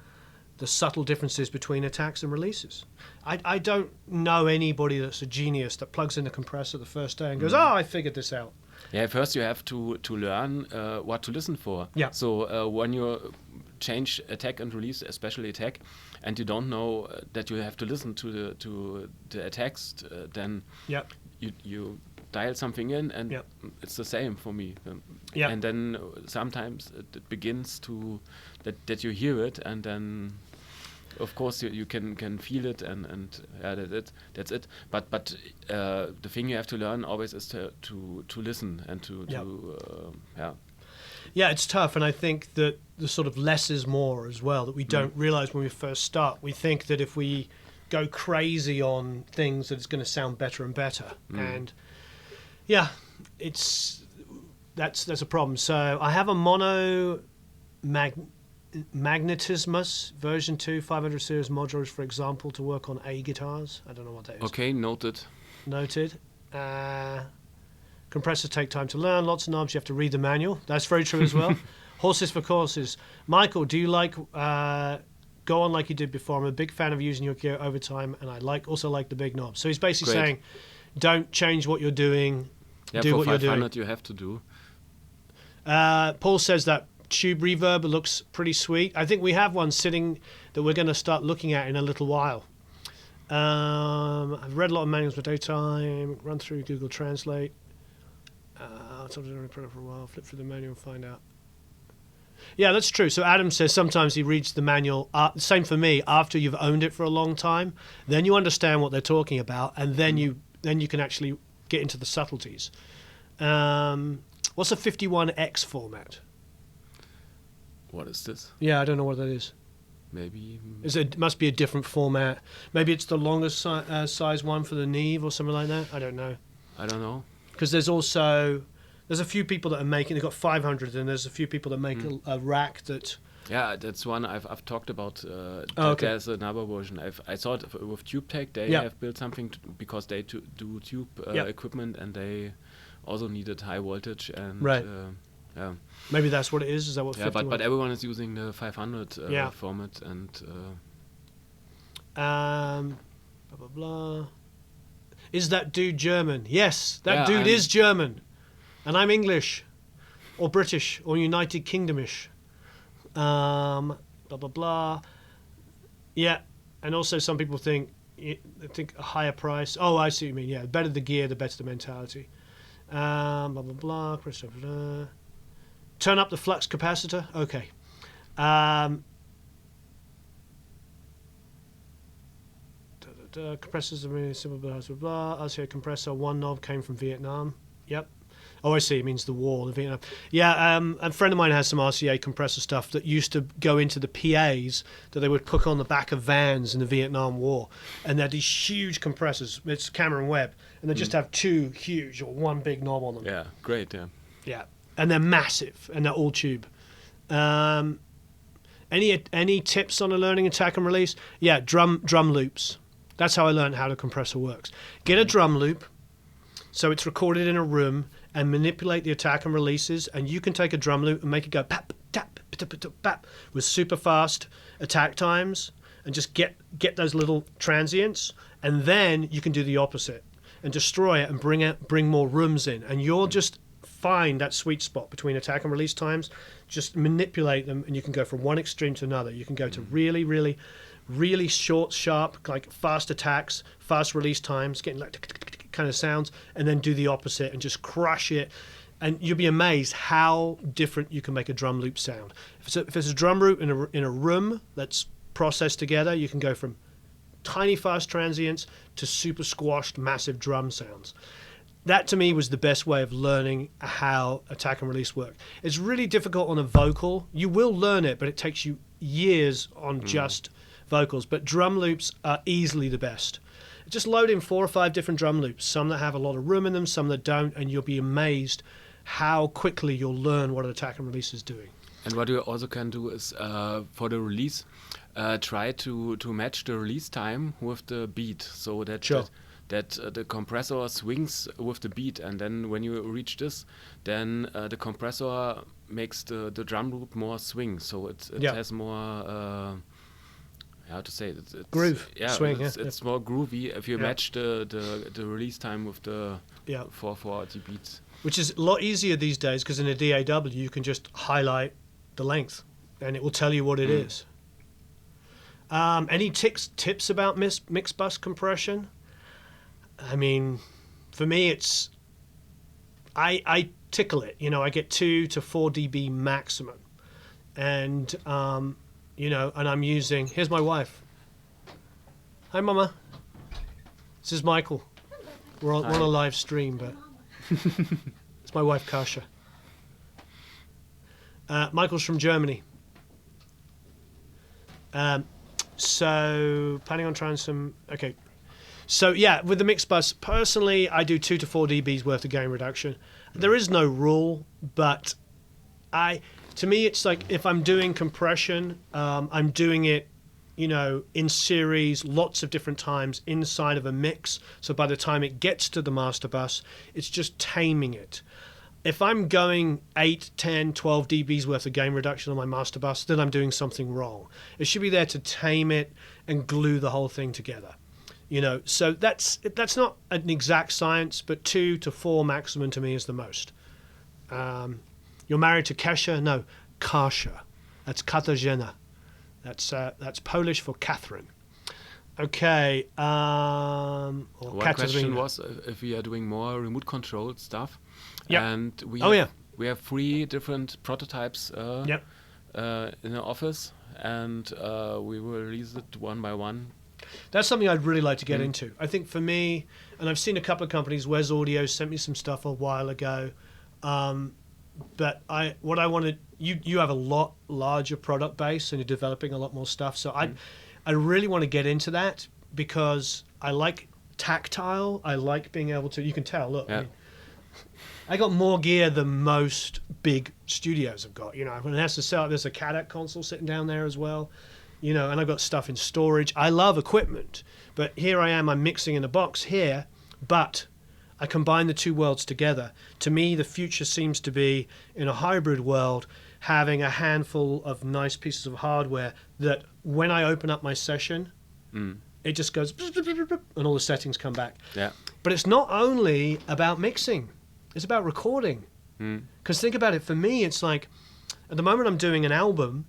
the subtle differences between attacks and releases. I don't know anybody that's a genius that plugs in a compressor the first day and goes, oh, I figured this out. yeah. First, you have to learn what to listen for. Yeah. So when you change attack and release, especially attack, and you don't know that you have to listen to the attacks, then Yep. you dial something in, and Yep. it's the same for me. Yep. And then sometimes it begins to that you hear it, and then of course you can feel it, and yeah, that's it. But the thing you have to learn always is to listen and to Yep. yeah. Yeah, it's tough, and I think that the sort of less is more as well, that we don't realize when we first start. We think that if we go crazy on things that it's going to sound better and better. And yeah, that's a problem. So I have a mono magnetismus version 2 500 series modulars, for example, to work on A guitars. I don't know what that is. Okay, noted. Noted. Compressors take time to learn. Lots of knobs. You have to read the manual. That's very true as well. Horses for courses. Michael, do you like go on like you did before? I'm a big fan of using your gear over time, and I also like the big knobs. So he's basically Great. saying, don't change what you're doing. Yeah, do for what you're 500 doing. you have to do. Paul says that tube reverb looks pretty sweet. I think we have one sitting that we're going to start looking at in a little while. I've read a lot of manuals for daytime. Run through Google Translate. Something for a while. Flip through the manual and find out. Yeah, that's true. So Adam says sometimes he reads the manual. Same for me. After you've owned it for a long time, then you understand what they're talking about, and then you can actually get into the subtleties. What's a 51X format? What is this? Yeah, I don't know what that is. Maybe. It must be a different format. Maybe it's the longest size one for the Neve or something like that. I don't know. I don't know. Because there's There's a few people that are making. They've got 500, and there's a few people that make a rack that. Yeah, that's one I've talked about. Okay. There's another version. I thought with TubeTech they Yeah. have built something because they do tube Yeah. equipment, and they also needed high voltage and Right. yeah. Maybe that's what it is. Is that what? Yeah, 51? but everyone is using the 500 Yeah. format, and Blah blah blah. Is that dude German? Yes, that Yeah, dude I'm- is German, and I'm English, or British, or United Kingdomish. Blah blah blah. Yeah, and also some people think a higher price. Oh, I see what you mean. Yeah, the better the gear, the better the mentality. Blah blah blah. Christopher. Turn up the flux capacitor. Okay. Compressors are really simple, blah blah blah. RCA compressor, one knob came from Vietnam. Yep. Oh, I see. It means the war, the Vietnam. Yeah, a friend of mine has some RCA compressor stuff that used to go into the PAs that they would put on the back of vans in the Vietnam War, and they're these huge compressors. It's Cameron Webb, and they just have two huge or one big knob on them. yeah, great. Yeah. Yeah, and they're massive, and they're all tube. Any tips on a learning attack and release? Yeah, drum loops. That's how I learned how the compressor works. Get a drum loop, so it's recorded in a room, and manipulate the attack and releases. And you can take a drum loop and make it go pap tap tap tap pap with super fast attack times, and just get those little transients, and then you can do the opposite and destroy it and bring more rooms in, and you'll just find that sweet spot between attack and release times. Just manipulate them, and you can go from one extreme to another. You can go to really short, sharp, like fast attacks, fast release times, getting like kind of sounds, and then do the opposite and just crush it. And you'll be amazed how different you can make a drum loop sound. If it's a drum loop in a room that's processed together, you can go from tiny fast transients to super squashed, massive drum sounds. That to me was the best way of learning how attack and release work. It's really difficult on a vocal. You will learn it, but it takes you years on just vocals. But drum loops are easily the best. Just load in 4 or 5 different drum loops, some that have a lot of room in them, some that don't, and you'll be amazed how quickly you'll learn what an attack and release is doing. And what you also can do is for the release, try to match the release time with the beat, so that Sure. that the compressor swings with the beat, and then when you reach this, then the compressor makes the drum loop more swing, so it Yeah. has more. How to say it? It's Groove, yeah, swing, it's more groovy if you Yeah. match the release time with the Yeah. 440 beats. Which is a lot easier these days, because in a DAW you can just highlight the length and it will tell you what it is. Any tips about mix bus compression? I mean, for me it's I tickle it. I get 2 to 4 dB maximum, and and I'm using. Here's my wife. Hi, Mama. This is Michael. We're on a live stream, but it's my wife, Kasha. Michael's from Germany. So planning on trying some. Okay. So yeah, with the mix bus, personally, I do 2 to 4 dBs worth of gain reduction. There is no rule, but to me, it's like if I'm doing compression, I'm doing it, in series, lots of different times inside of a mix. So by the time it gets to the master bus, it's just taming it. If I'm going 8, 10, 12 dBs worth of gain reduction on my master bus, then I'm doing something wrong. It should be there to tame it and glue the whole thing together. So that's not an exact science, but 2 to 4 maximum to me is the most. You're married to Kasia? No, Kasia. That's Katarzyna. That's Polish for Catherine. Okay. One question Katarzyna. was if we are doing more remote controlled stuff. Yep. And we Oh, have 3 different prototypes Yep. In the office, and we will release it one by one. That's something I'd really like to get into. I think for me, and I've seen a couple of companies, Wes Audio sent me some stuff a while ago, but what I wanted, you have a lot larger product base and you're developing a lot more stuff, so I really want to get into that because I like tactile. I like being able to, you can tell, look, Yeah. I got more gear than most big studios have got. You know, when it has to sell, there's a CADAC console sitting down there as well. You know, and I've got stuff in storage. I love equipment, but here I am. I'm mixing in a box here, but I combine the two worlds together. To me, the future seems to be in a hybrid world, having a handful of nice pieces of hardware that when I open up my session, it just goes and all the settings come back. Yeah. But it's not only about mixing, it's about recording. Because think about it, for me, it's like, at the moment I'm doing an album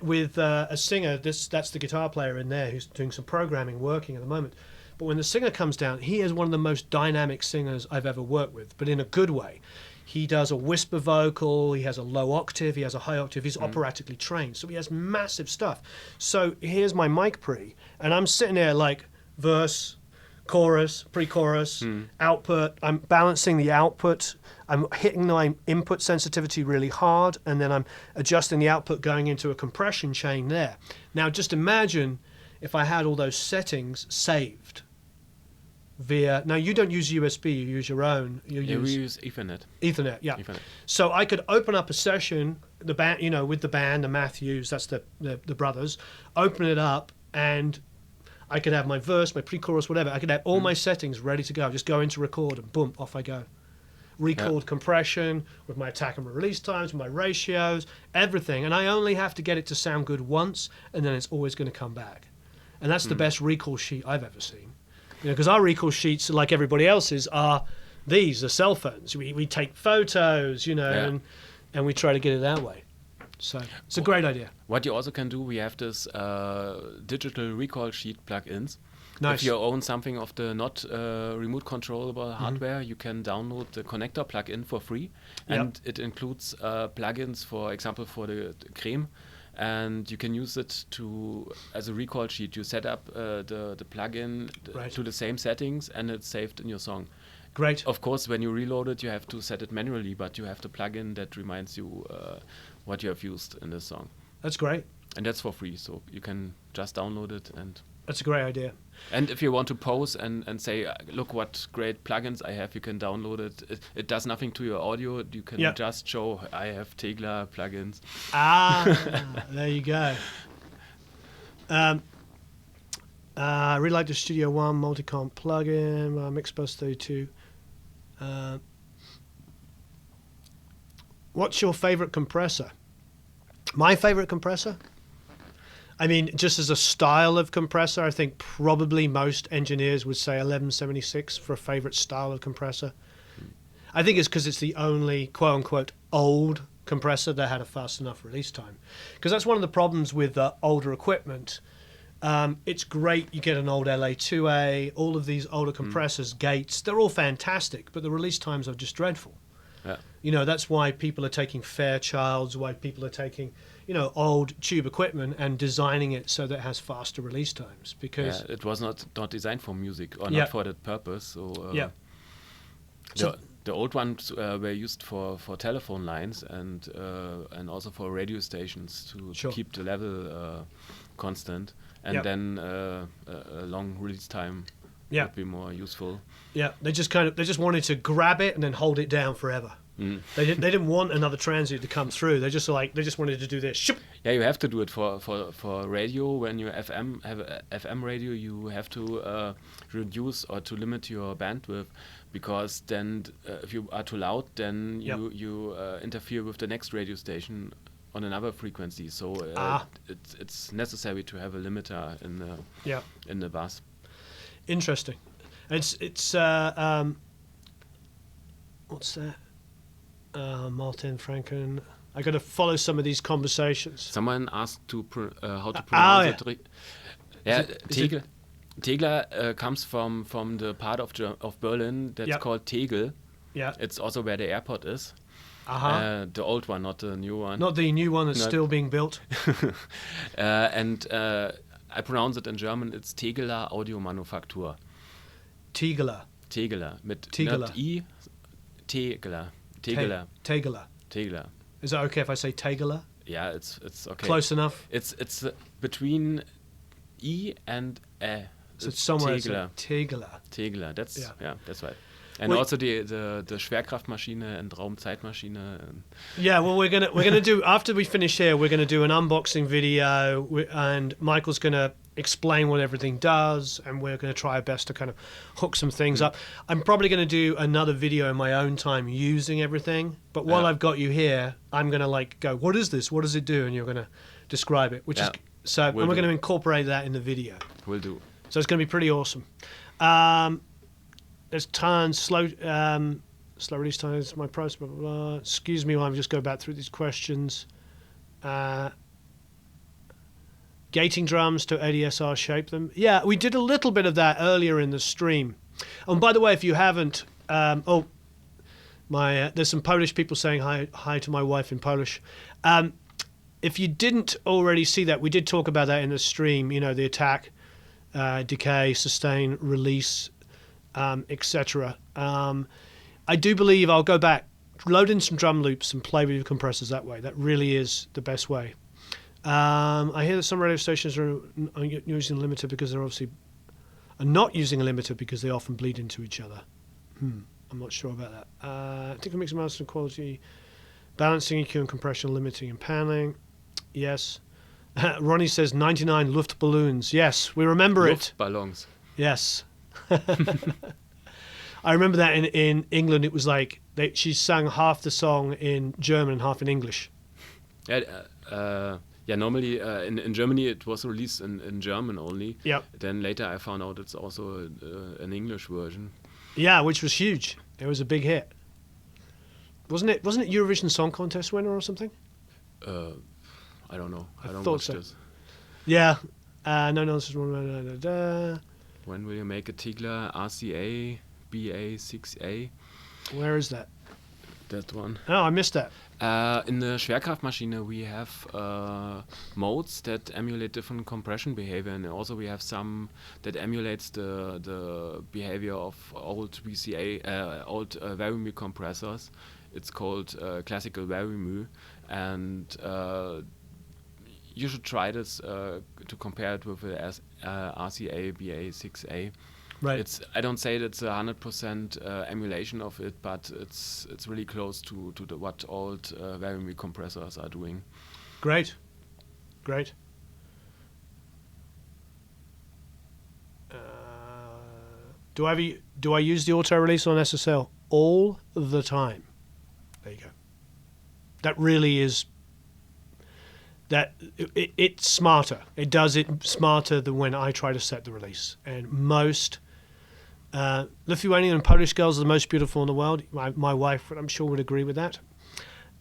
with a singer, that's the guitar player in there who's doing some programming, working at the moment. But when the singer comes down, he is one of the most dynamic singers I've ever worked with, but in a good way. He does a whisper vocal, he has a low octave, he has a high octave, he's operatically trained, so he has massive stuff. So here's my mic pre, and I'm sitting there like verse, chorus, pre-chorus, output. I'm balancing the output, I'm hitting my input sensitivity really hard, and then I'm adjusting the output going into a compression chain there. Now just imagine if I had all those settings saved via, now you don't use USB, you use your own. We use Ethernet. Ethernet, yeah. Ethernet. So I could open up a session, the band, you know, with the band, the Matthews, that's the brothers, open it up, and I could have my verse, my pre-chorus, whatever. I could have all my settings ready to go. Just go into record and boom, off I go. Record compression with my attack and release times, my ratios, everything. And I only have to get it to sound good once, and then it's always going to come back. And that's the best recall sheet I've ever seen. You know, because our recall sheets, like everybody else's, are the cell phones. We take photos, you know, and we try to get it that way. So it's a great idea. What you also can do, we have this digital recall sheet plugins. Nice. If you own something of the not remote controllable hardware, you can download the connector plugin for free, and it includes plugins, for example, for the Creme. And you can use it as a recall sheet. You set up the plugin to the same settings, and it's saved in your song. Great. Of course, when you reload it, you have to set it manually, but you have the plugin that reminds you what you have used in the song. That's great. And that's for free, so you can just download it. And that's a great idea. And if you want to pose and say, look what great plugins I have, you can download it. It does nothing to your audio. You can just show, I have Tegeler plugins. There you go. I really like the Studio One Multicomp plugin, Mixbus 32. What's your favorite compressor? My favorite compressor? I mean, just as a style of compressor, I think probably most engineers would say 1176 for a favorite style of compressor. I think it's because it's the only quote-unquote old compressor that had a fast enough release time. Because that's one of the problems with older equipment. It's great, you get an old LA2A, all of these older compressors, Gates, they're all fantastic, but the release times are just dreadful. Yeah. You know, that's why people are taking Fairchilds, why people are taking, you know, old tube equipment and designing it so that it has faster release times. Because it was not designed for music or not for that purpose. So, the old ones were used for telephone lines and also for radio stations to keep the level constant. And then a long release time would be more useful. Yeah, they just wanted to grab it and then hold it down forever. They didn't want another transient to come through. They just wanted to do this. Yeah, you have to do it for radio. When you have a FM radio, you have to reduce or to limit your bandwidth, because then if you are too loud, then you interfere with the next radio station on another frequency. So it's necessary to have a limiter in the bus. Interesting. It's what's that? Martin Franken. I got to follow some of these conversations. Someone asked how to pronounce it. Tegeler comes from the part of Berlin that's called Tegel. Yeah. It's also where the airport is. The old one, not the new one. Not the new one that's still being built. And I pronounce it in German. It's Tegeler Audiomanufaktur. Tegeler. Mit Tegeler. I. Tegeler. Tegeler. Is that okay if I say Tegeler? Yeah, it's okay. Close enough. It's between I and E. So it's somewhere Tegeler. Tegeler. That's right. And Well, also the Schwerkraftmaschine and Raumzeitmaschine. yeah, well, we're gonna do after we finish here. We're gonna do an unboxing video, and Michael's gonna explain what everything does, and we're gonna try our best to kind of hook some things up. I'm probably gonna do another video in my own time using everything. But while I've got you here, I'm gonna like go, what is this? What does it do? And you're gonna describe it, which is so. And we're gonna incorporate that in the video. Will do. So it's gonna be pretty awesome. There's tons slow release times. My price, blah blah blah. Excuse me while I just go back through these questions. Gating drums to ADSR shape them. Yeah, we did a little bit of that earlier in the stream. And by the way, if you haven't, there's some Polish people saying hi to my wife in Polish. If you didn't already see that, we did talk about that in the stream. You know, the attack, decay, sustain, release, etc. I do believe I'll go back, load in some drum loops and play with your compressors that way. That really is the best way. I hear that some radio stations are using a limiter because they're obviously not using a limiter because they often bleed into each other. I'm not sure about that. Technical mix and mastering quality, balancing EQ and compression, limiting and panning. Yes. Ronnie says 99 Luft balloons. Yes, we remember it. Luftballons. Yes. I remember that in England. It was like she sang half the song in German and half in English. Yeah, normally in Germany it was released in German only. Yep. Then later I found out it's also an English version. Yeah, which was huge. It was a big hit. Wasn't it Eurovision Song Contest winner or something? I don't know. I don't thought watch so. this. Yeah. No, this is one. When will you make a Tegeler RCA BA6A? Where is that? That one. Oh, I missed that. In the Schwerkraftmaschine we have modes that emulate different compression behavior, and also we have some that emulates the behavior of old VCA, old Verimü compressors. It's called classical Verimü, and you should try this to compare it with the RCA BA6A. Right. I don't say that it's 100% emulation of it, but it's really close to what old Verimü compressors are doing. Great. Do I use the auto release on SSL all the time? There you go. That really is. It's smarter. It does it smarter than when I try to set the release. And most Lithuanian and Polish girls are the most beautiful in the world. My wife, I'm sure, would agree with that.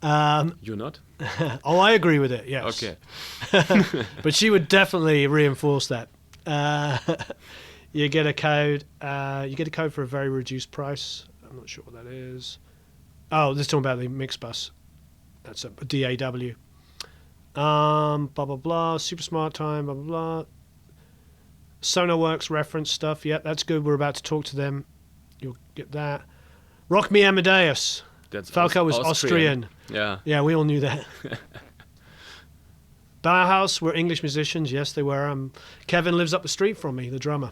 You're not? Oh, I agree with it, yes. Okay. But she would definitely reinforce that. You get a code. You get a code for a very reduced price. I'm not sure what that is. Oh, this is talking about the mix bus. That's a DAW. Blah, blah, blah. Super smart time, blah, blah, blah. SonarWorks reference stuff. Yeah, that's good. We're about to talk to them. You'll get that. Rock Me Amadeus. That's Falco was Austrian. Yeah. Yeah, we all knew that. Bauhaus were English musicians. Yes, they were. Kevin lives up the street from me, the drummer.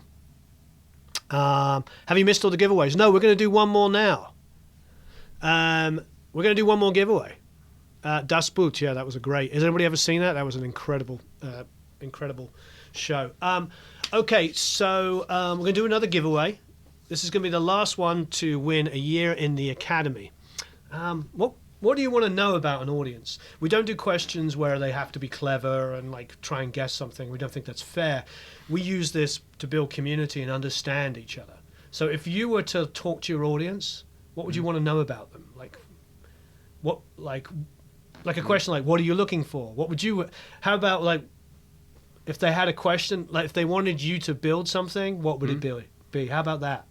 Have you missed all the giveaways? No, we're going to do one more now. We're going to do one more giveaway. Das Boot, yeah, that was a great. Has anybody ever seen that? That was an incredible show. Okay, so we're going to do another giveaway. This is going to be the last one to win a year in the Academy. What do you want to know about an audience? We don't do questions where they have to be clever and like try and guess something. We don't think that's fair. We use this to build community and understand each other. So if you were to talk to your audience, what would you want to know about them? Like a question like, what are you looking for? How about like, if they had a question, like if they wanted you to build something, what would it be? How about that?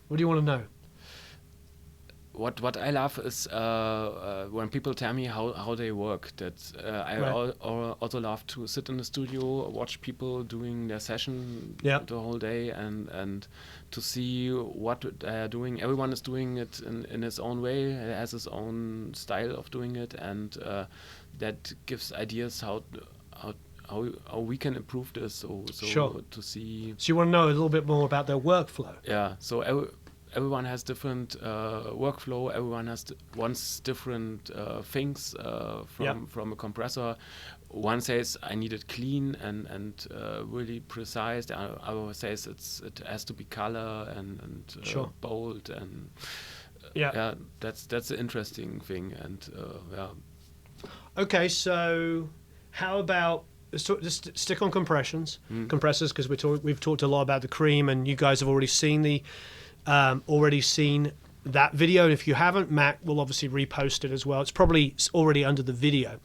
What do you want to know? What I love is when people tell me how they work. I also love to sit in the studio, watch people doing their session the whole day, and to see what they are doing. Everyone is doing it in his own way, has his own style of doing it, and that gives ideas how how we can improve this. So Sure. to see. So you want to know a little bit more about their workflow. Yeah. So everyone has different workflow. Everyone wants different things from a compressor. One says I need it clean and really precise. The other says it has to be color and Sure. bold and Yeah. that's an interesting thing. And Okay, so how about just stick on compressors, because we've talked a lot about the cream, and you guys have already seen that video. And if you haven't, Matt will obviously repost it as well. It's probably already under the video.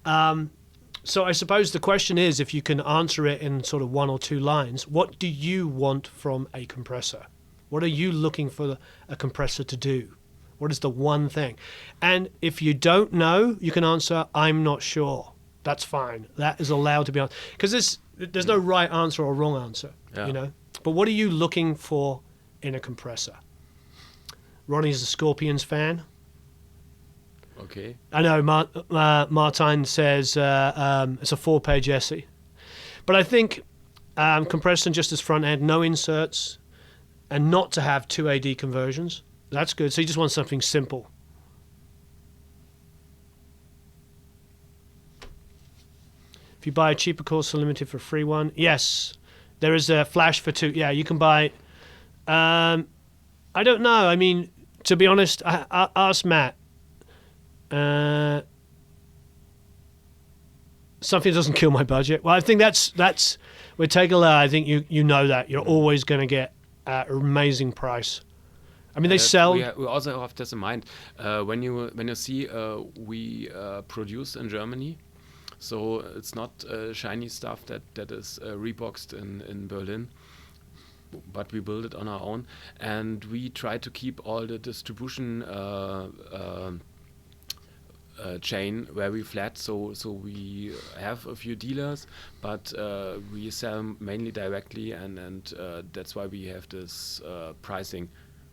So I suppose the question is, if you can answer it in sort of one or two lines, what do you want from a compressor? What are you looking for a compressor to do? What is the one thing? And if you don't know, you can answer, I'm not sure. That's fine. That is allowed to be answered. Because there's no right answer or wrong answer, you know? But what are you looking for in a compressor? Ronnie's a Scorpions fan. okay. I know Martijn says it's a 4-page essay. But I think compressor just as front end, no inserts, and not to have 2 AD conversions. That's good. So you just want something simple. If you buy a cheaper course, so limited for a free one. Yes, there is a flash for 2. Yeah, you can buy. I don't know. I mean, to be honest, I asked Matt. Something doesn't kill my budget. Well, I think that's with Tegeler. I think you know that you're always going to get an amazing price. I mean, they sell. We also have this in mind when you see we produce in Germany, so it's not shiny stuff that is reboxed in Berlin, but we build it on our own, and we try to keep all the distribution chain very flat. So we have a few dealers, but we sell mainly directly, and that's why we have this pricing.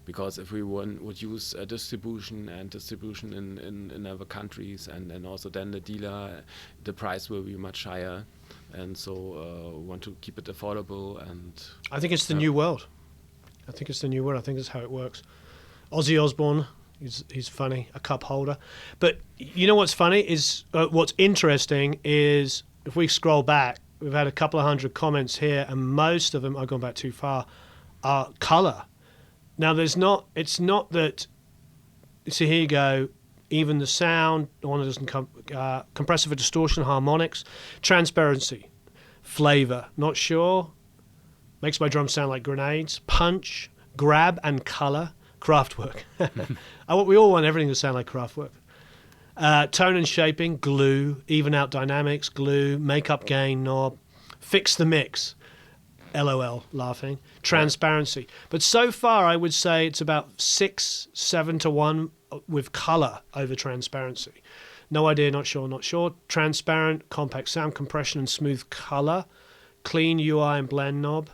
Because if we would use distribution in other countries, and also then the dealer, the price will be much higher, and so we want to keep it affordable. And I think it's the new world. I think it's the new world. I think that's how it works. Ozzy Osbourne, he's funny, a cup holder. But you know what's funny is what's interesting is if we scroll back, we've had a couple of hundred comments here, and most of them, I've gone back too far, are color. Now, it's not that, so here you go, even the sound, the one that doesn't come, compressor for distortion, harmonics, transparency, flavor, not sure, makes my drums sound like grenades, punch, grab and color, Kraftwerk. We all want everything to sound like Kraftwerk. Tone and shaping, glue, even out dynamics, glue, makeup gain knob, fix the mix. LOL, laughing. Transparency. But so far, I would say it's about 6-7 to 1 with color over transparency. No idea, not sure. Transparent, compact sound, compression and smooth color. Clean UI and blend knob.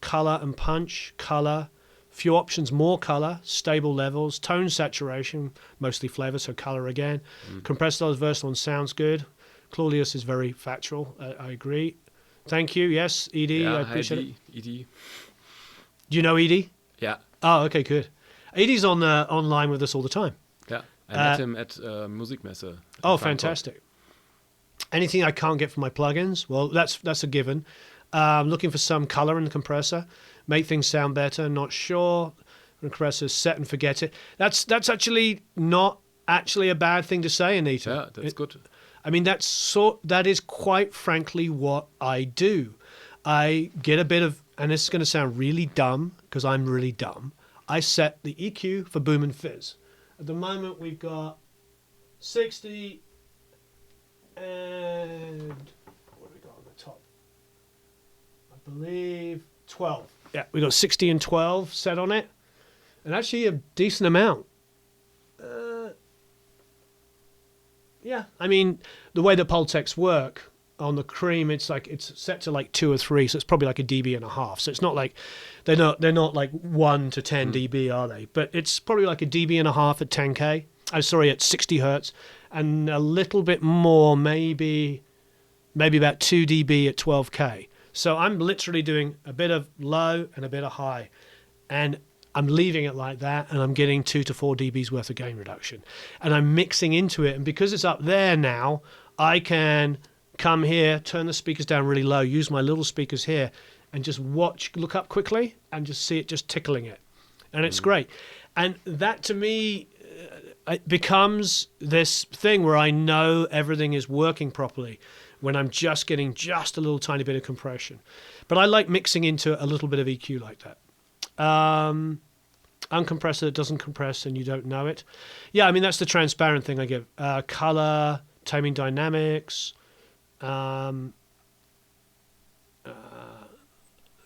Color and punch, color. Few options, more color. Stable levels. Tone saturation, mostly flavor, so color again. Compressor is versatile and sounds good. Claudius is very factual, I agree. Thank you. Yes, Edie, I appreciate it. Edie. Do you know Edie? Yeah. Oh, okay, good. Edie's online with us all the time. Yeah. I met him at Musikmesse. Oh, fantastic. Anything I can't get from my plugins? Well, that's a given. Looking for some color in the compressor. Make things sound better. Not sure. Compressor, set and forget it. That's actually not actually a bad thing to say, Anita. Yeah, that's good. I mean, that is quite frankly what I do. I get a bit of, and this is going to sound really dumb because I'm really dumb. I set the EQ for boom and fizz. At the moment, we've got 60 and what have we got on the top? I believe 12. Yeah, we got 60 and 12 set on it, and actually a decent amount. Yeah, I mean, the way the Pultecs work on the cream, it's set to like 2 or 3, so it's probably like a dB and a half. So it's not like they're not like 1 to 10 dB, are they? But it's probably like a dB and a half at 10K. At 60 hertz, and a little bit more, maybe maybe about 2 dB at 12K. So I'm literally doing a bit of low and a bit of high. And I'm leaving it like that, and I'm getting 2 to 4 dBs worth of gain reduction. And I'm mixing into it. And because it's up there now, I can come here, turn the speakers down really low, use my little speakers here, and just look up quickly, and just see it just tickling it. And it's great. And that, to me, it becomes this thing where I know everything is working properly when I'm just getting just a little tiny bit of compression. But I like mixing into a little bit of EQ like that. Uncompressor that doesn't compress and you don't know it. Yeah, I mean, that's the transparent thing I give. Color, taming dynamics,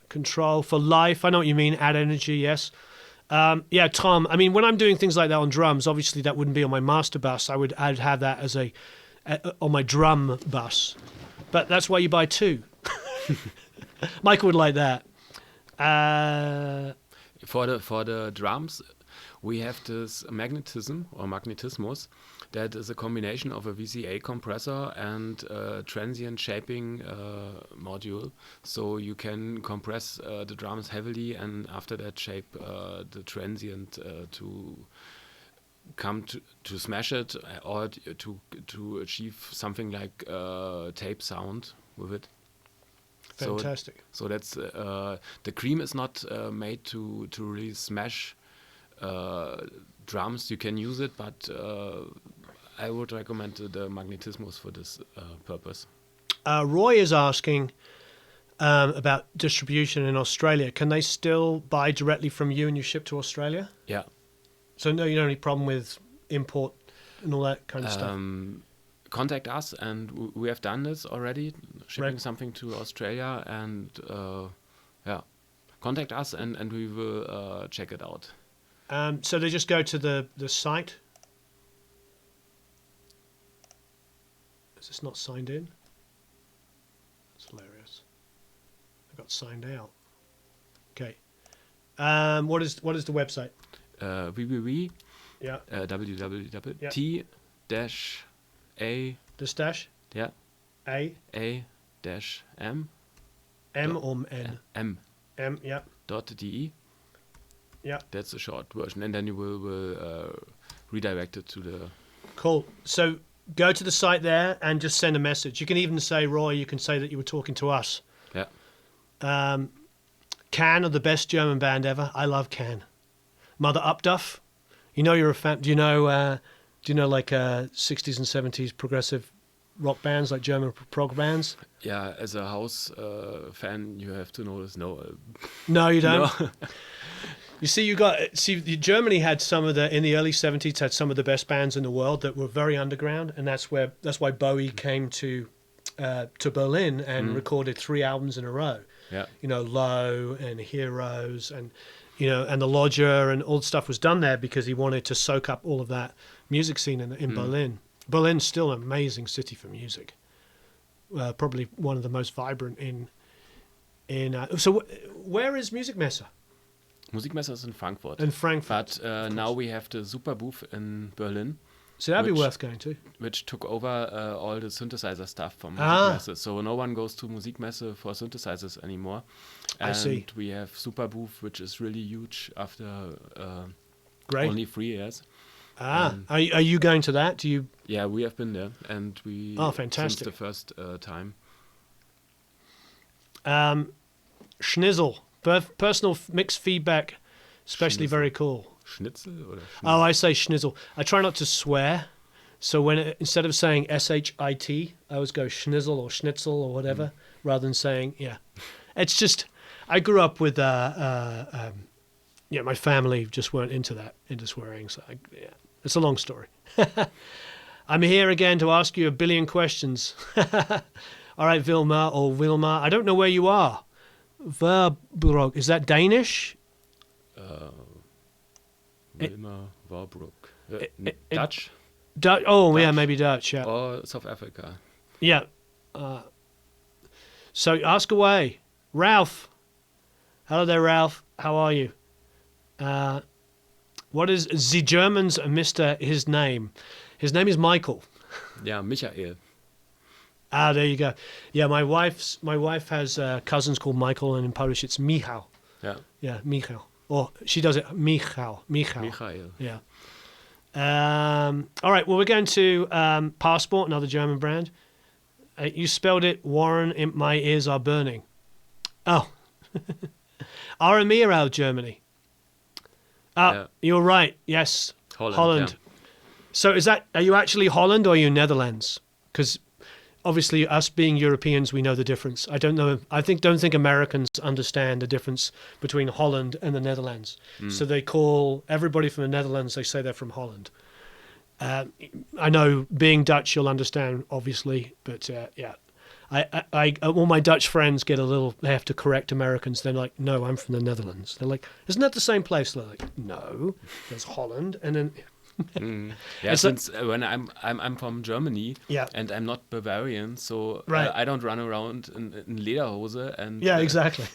control for life. I know what you mean. Add energy, yes. Yeah, Tom. I mean, when I'm doing things like that on drums, obviously that wouldn't be on my master bus. I'd have that as on my drum bus. But that's why you buy two. Michael would like that. For the drums, we have this magnetism or magnetismus that is a combination of a VCA compressor and a transient shaping module. So you can compress the drums heavily and after that shape the transient to come to smash it or to achieve something like tape sound with it. Fantastic. So that's the cream is not made to really smash drums. You can use it, but I would recommend the magnetismus for this purpose. Roy is asking about distribution in Australia. Can they still buy directly from you and you ship to Australia? Yeah. So no, you don't have any problem with import and all that kind of stuff? Contact us, and we have done this already, shipping something to Australia, and contact us, and we will check it out. So they just go to the site. Is this not signed in? That's hilarious. I got signed out. Okay. What is the website? www. Yeah. www. T-A. This dash? Yeah. A dash M. M or N? M. M, yeah. .de. Yeah. That's the short version, and then you will redirect it to the... Cool. So go to the site there and just send a message. You can even say, Roy, you can say that you were talking to us. Yeah. Can are the best German band ever. I love Can. Mother Upduff. You know you're a fan. Do you know like 60s and 70s progressive rock bands, like German prog bands? Yeah, as a house fan, you have to know this. No. No, you don't. No. You see, Germany had in the early 70s had some of the best bands in the world that were very underground, and that's why Bowie came to Berlin and recorded 3 albums in a row. Yeah. You know, Low and Heroes and and the Lodger and all the stuff was done there because he wanted to soak up all of that music scene in Berlin. Berlin's still an amazing city for music. Probably one of the most vibrant in. So where is Musikmesse? Musikmesse is in Frankfurt. In Frankfurt. But now we have the Super Booth in Berlin. So that'd be worth going to. Which took over all the synthesizer stuff from Musikmesse. So no one goes to Musikmesse for synthesizers anymore. And I see. We have Super Booth, which is really huge after Great. only 3 years. Are you going to that? Do you? Yeah, we have been there, and we fantastic. since the first time. Schnitzel, personal mixed feedback, especially Schnitzel. very cool. Schnitzel or Schnitzel? Oh, I say Schnitzel. I try not to swear, so instead of saying shit, I always go Schnitzel or Schnitzel or whatever, rather than saying It's just I grew up with my family just weren't into swearing, so it's a long story. I'm here again to ask you a billion questions. All right, Vilma or Wilma, I don't know where you are. Verbrugge, is that Danish? Wilma, Warburg. Dutch? Maybe Dutch, yeah. Or South Africa. Yeah. So ask away. Ralph. Hello there, Ralph. How are you? What is the German's his name? His name is Michael. Yeah, Michael. Ah, there you go. Yeah, my wife has cousins called Michael, and in Polish it's Michał. Yeah. Yeah, Michał. Or she does it Michał. Michael. Yeah. All right. Well, we're going to Passport, another German brand. You spelled it, Warren. My ears are burning. Oh. Aramirau, Germany. Ah, Yeah. you're right. Yes. Holland. Yeah. So are you actually Holland or are you Netherlands? Because obviously us being Europeans, we know the difference. I don't know. Don't think Americans understand the difference between Holland and the Netherlands. So they call everybody from the Netherlands, they say they're from Holland. I know being Dutch, you'll understand, obviously, but yeah. I all my Dutch friends get they have to correct Americans. They're like, no, I'm from the Netherlands. They're like, isn't that the same place? They're like, no, there's Holland. And then Yeah, It's since when I'm from Germany, Yeah. and I'm not Bavarian, so Right. I don't run around in lederhose and yeah, exactly.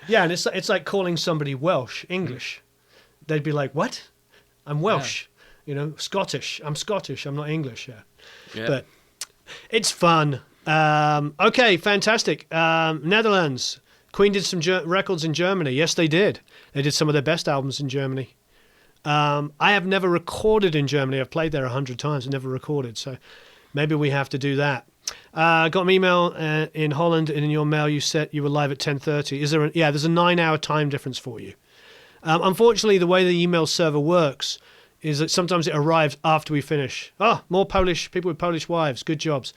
Yeah, and it's like calling somebody Welsh English. They'd be like, what? I'm Welsh. Scottish. I'm Scottish. I'm not English. Yeah. yeah. But it's fun. Okay, fantastic. Netherlands. Queen did some records in Germany. Yes, they did. They did some of their best albums in Germany. I have never recorded in Germany. I've played there 100 times and never recorded. So maybe we have to do that. Got an email in Holland, and in your mail you said you were live at 10:30. There's a 9-hour time difference for you. Unfortunately, the way the email server works is that sometimes it arrives after we finish. More Polish people with Polish wives. Good jobs.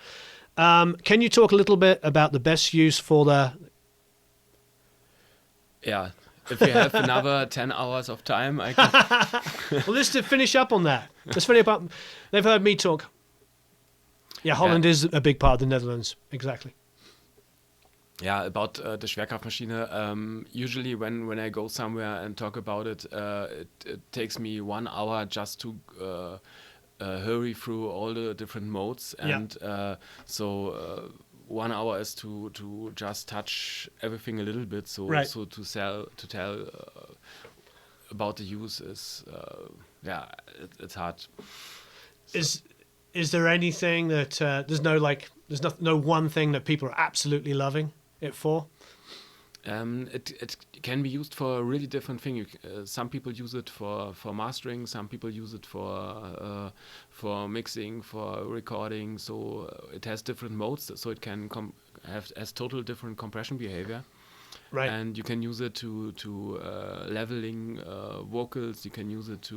Can you talk a little bit about the best use for the... Yeah. If you have another 10 hours of time, I can. Well, let's to finish up on that. Let's finish up. They've heard me talk. Yeah, Holland is a big part of the Netherlands. Exactly. Yeah, about the Schwerkraftmaschine. Usually, when I go somewhere and talk about it, it takes me 1 hour just to hurry through all the different modes, and so 1 hour is to just touch everything a little bit. So Right. so to tell about the use is it's hard. Is there anything that there's no one thing that people are absolutely loving it for? It can be used for a really different thing. Some people use it for mastering. Some people use it for mixing, for recording. So it has different modes. So it can has total different compression behavior. Right. And you can use it to leveling vocals. You can use it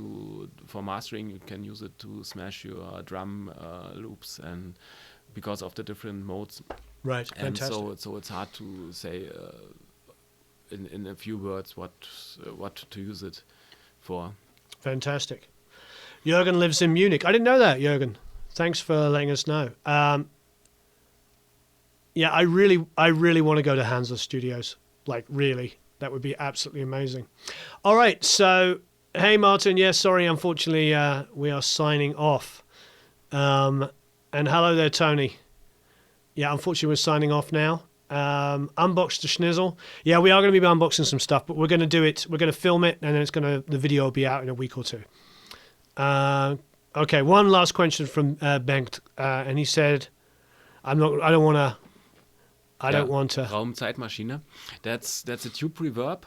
for mastering. You can use it to smash your drum loops, and because of the different modes. Right. And Fantastic. so it's hard to say in a few words what to use it for. Fantastic. Jürgen lives in Munich. I didn't know that, Jürgen. Thanks for letting us know. Yeah, I really want to go to Hansa Studios. Like, really. That would be absolutely amazing. All right, so, hey, Martin. Yeah, sorry, unfortunately, we are signing off. And hello there, Tony. Yeah, unfortunately, we're signing off now. Unbox the Schnizzle. Yeah, we are going to be unboxing some stuff, but we're going to do it. We're going to film it, and then the video will be out in a week or two. Okay, one last question from Bengt, and he said, I don't want to. Raumzeitmaschine. That's a tube reverb,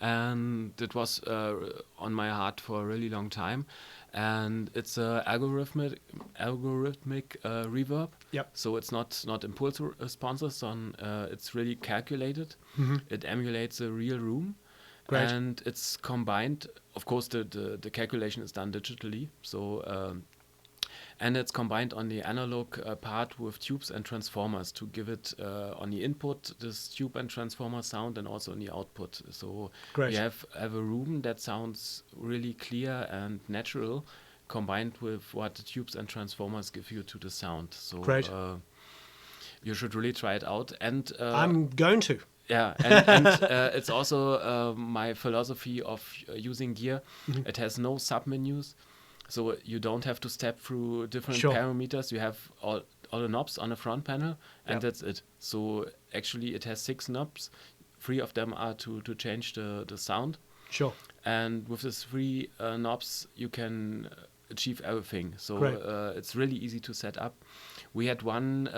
and it was on my heart for a really long time. And it's a algorithmic reverb. Yep. So it's not impulse responses on. It's really calculated. Mm-hmm. It emulates a real room. Great. And it's combined. Of course, the calculation is done digitally. So. And it's combined on the analog part with tubes and transformers to give it on the input this tube and transformer sound, and also on the output. So Great. you have a room that sounds really clear and natural, combined with what the tubes and transformers give you to the sound. So Great. You should really try it out. And I'm going to. yeah, and it's also my philosophy of using gear. Mm-hmm. It has no sub-menus. So you don't have to step through different Sure. parameters. You have all the knobs on the front panel, and Yep. that's it. So actually it has 6 knobs. 3 of them are to change the sound. Sure. And with these 3 knobs, you can achieve everything. So Great. it's really easy to set up. We had one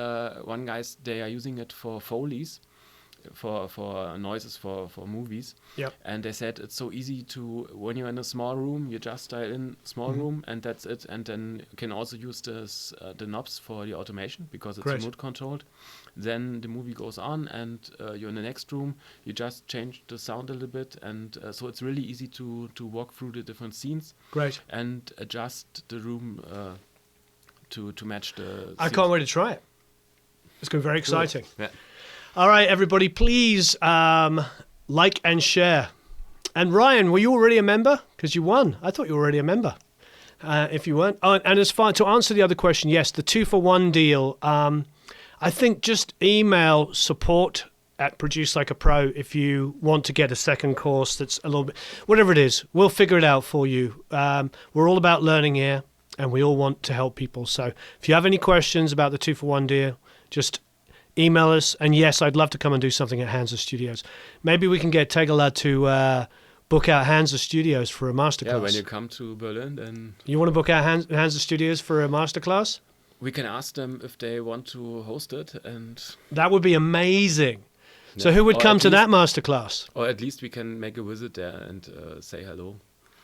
guys, they are using it for Foleys, for noises for movies. Yep. And they said it's so easy to, when you're in a small room, you just dial in small room and that's it. And then you can also use the knobs for the automation because it's Great. remote controlled. Then the movie goes on and you're in the next room, you just change the sound a little bit. And so it's really easy to walk through the different scenes Great. and adjust the room to match the I scenes. can't wait to try it. It's going to be very exciting. Yeah. All right, everybody, please like and share. And Ryan, were you already a member? Because you won. I thought you were already a member. If you weren't. Oh, and as far to answer the other question, yes, the 2-for-1 deal. I think just email support@Produce Like a Pro if you want to get a second course that's a little bit, whatever it is, we'll figure it out for you. We're all about learning here, and we all want to help people. So if you have any questions about the 2-for-1 deal, just email us. And yes, I'd love to come and do something at Hansa Studios. Maybe we can get Tegeler to book out Hansa Studios for a masterclass. Yeah, when you come to Berlin, then You want to book out Hansa Studios for a masterclass? we can ask them if they want to host it, and That would be amazing. So Yeah. who would Or come at to that least- masterclass? or at least we can make a visit there and say hello.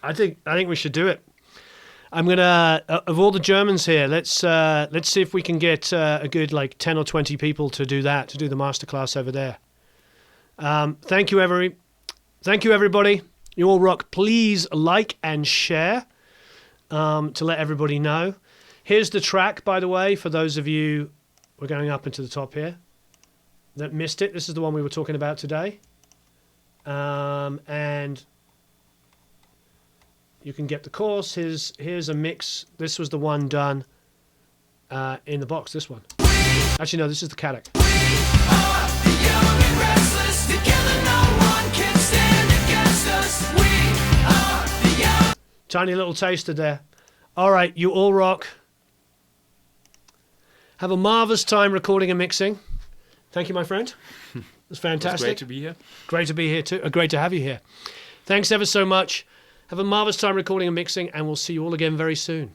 I think we should do it. I'm gonna of all the Germans here, let's see if we can get a good like 10 or 20 people to do the masterclass over there. Thank you, everybody. You all rock. Please like and share to let everybody know. Here's the track, by the way, for those of you, we're going up into the top here, that missed it. This is the one we were talking about today. And you can get the course. Here's a mix. This was the one done in the box, this one. Actually, no, this is the Caddock. Tiny little taster there. All right, you all rock. Have a marvelous time recording and mixing. Thank you, my friend. It was fantastic. It's great to be here. Great to be here too. Great to have you here. Thanks ever so much. Have a marvelous time recording and mixing, and we'll see you all again very soon.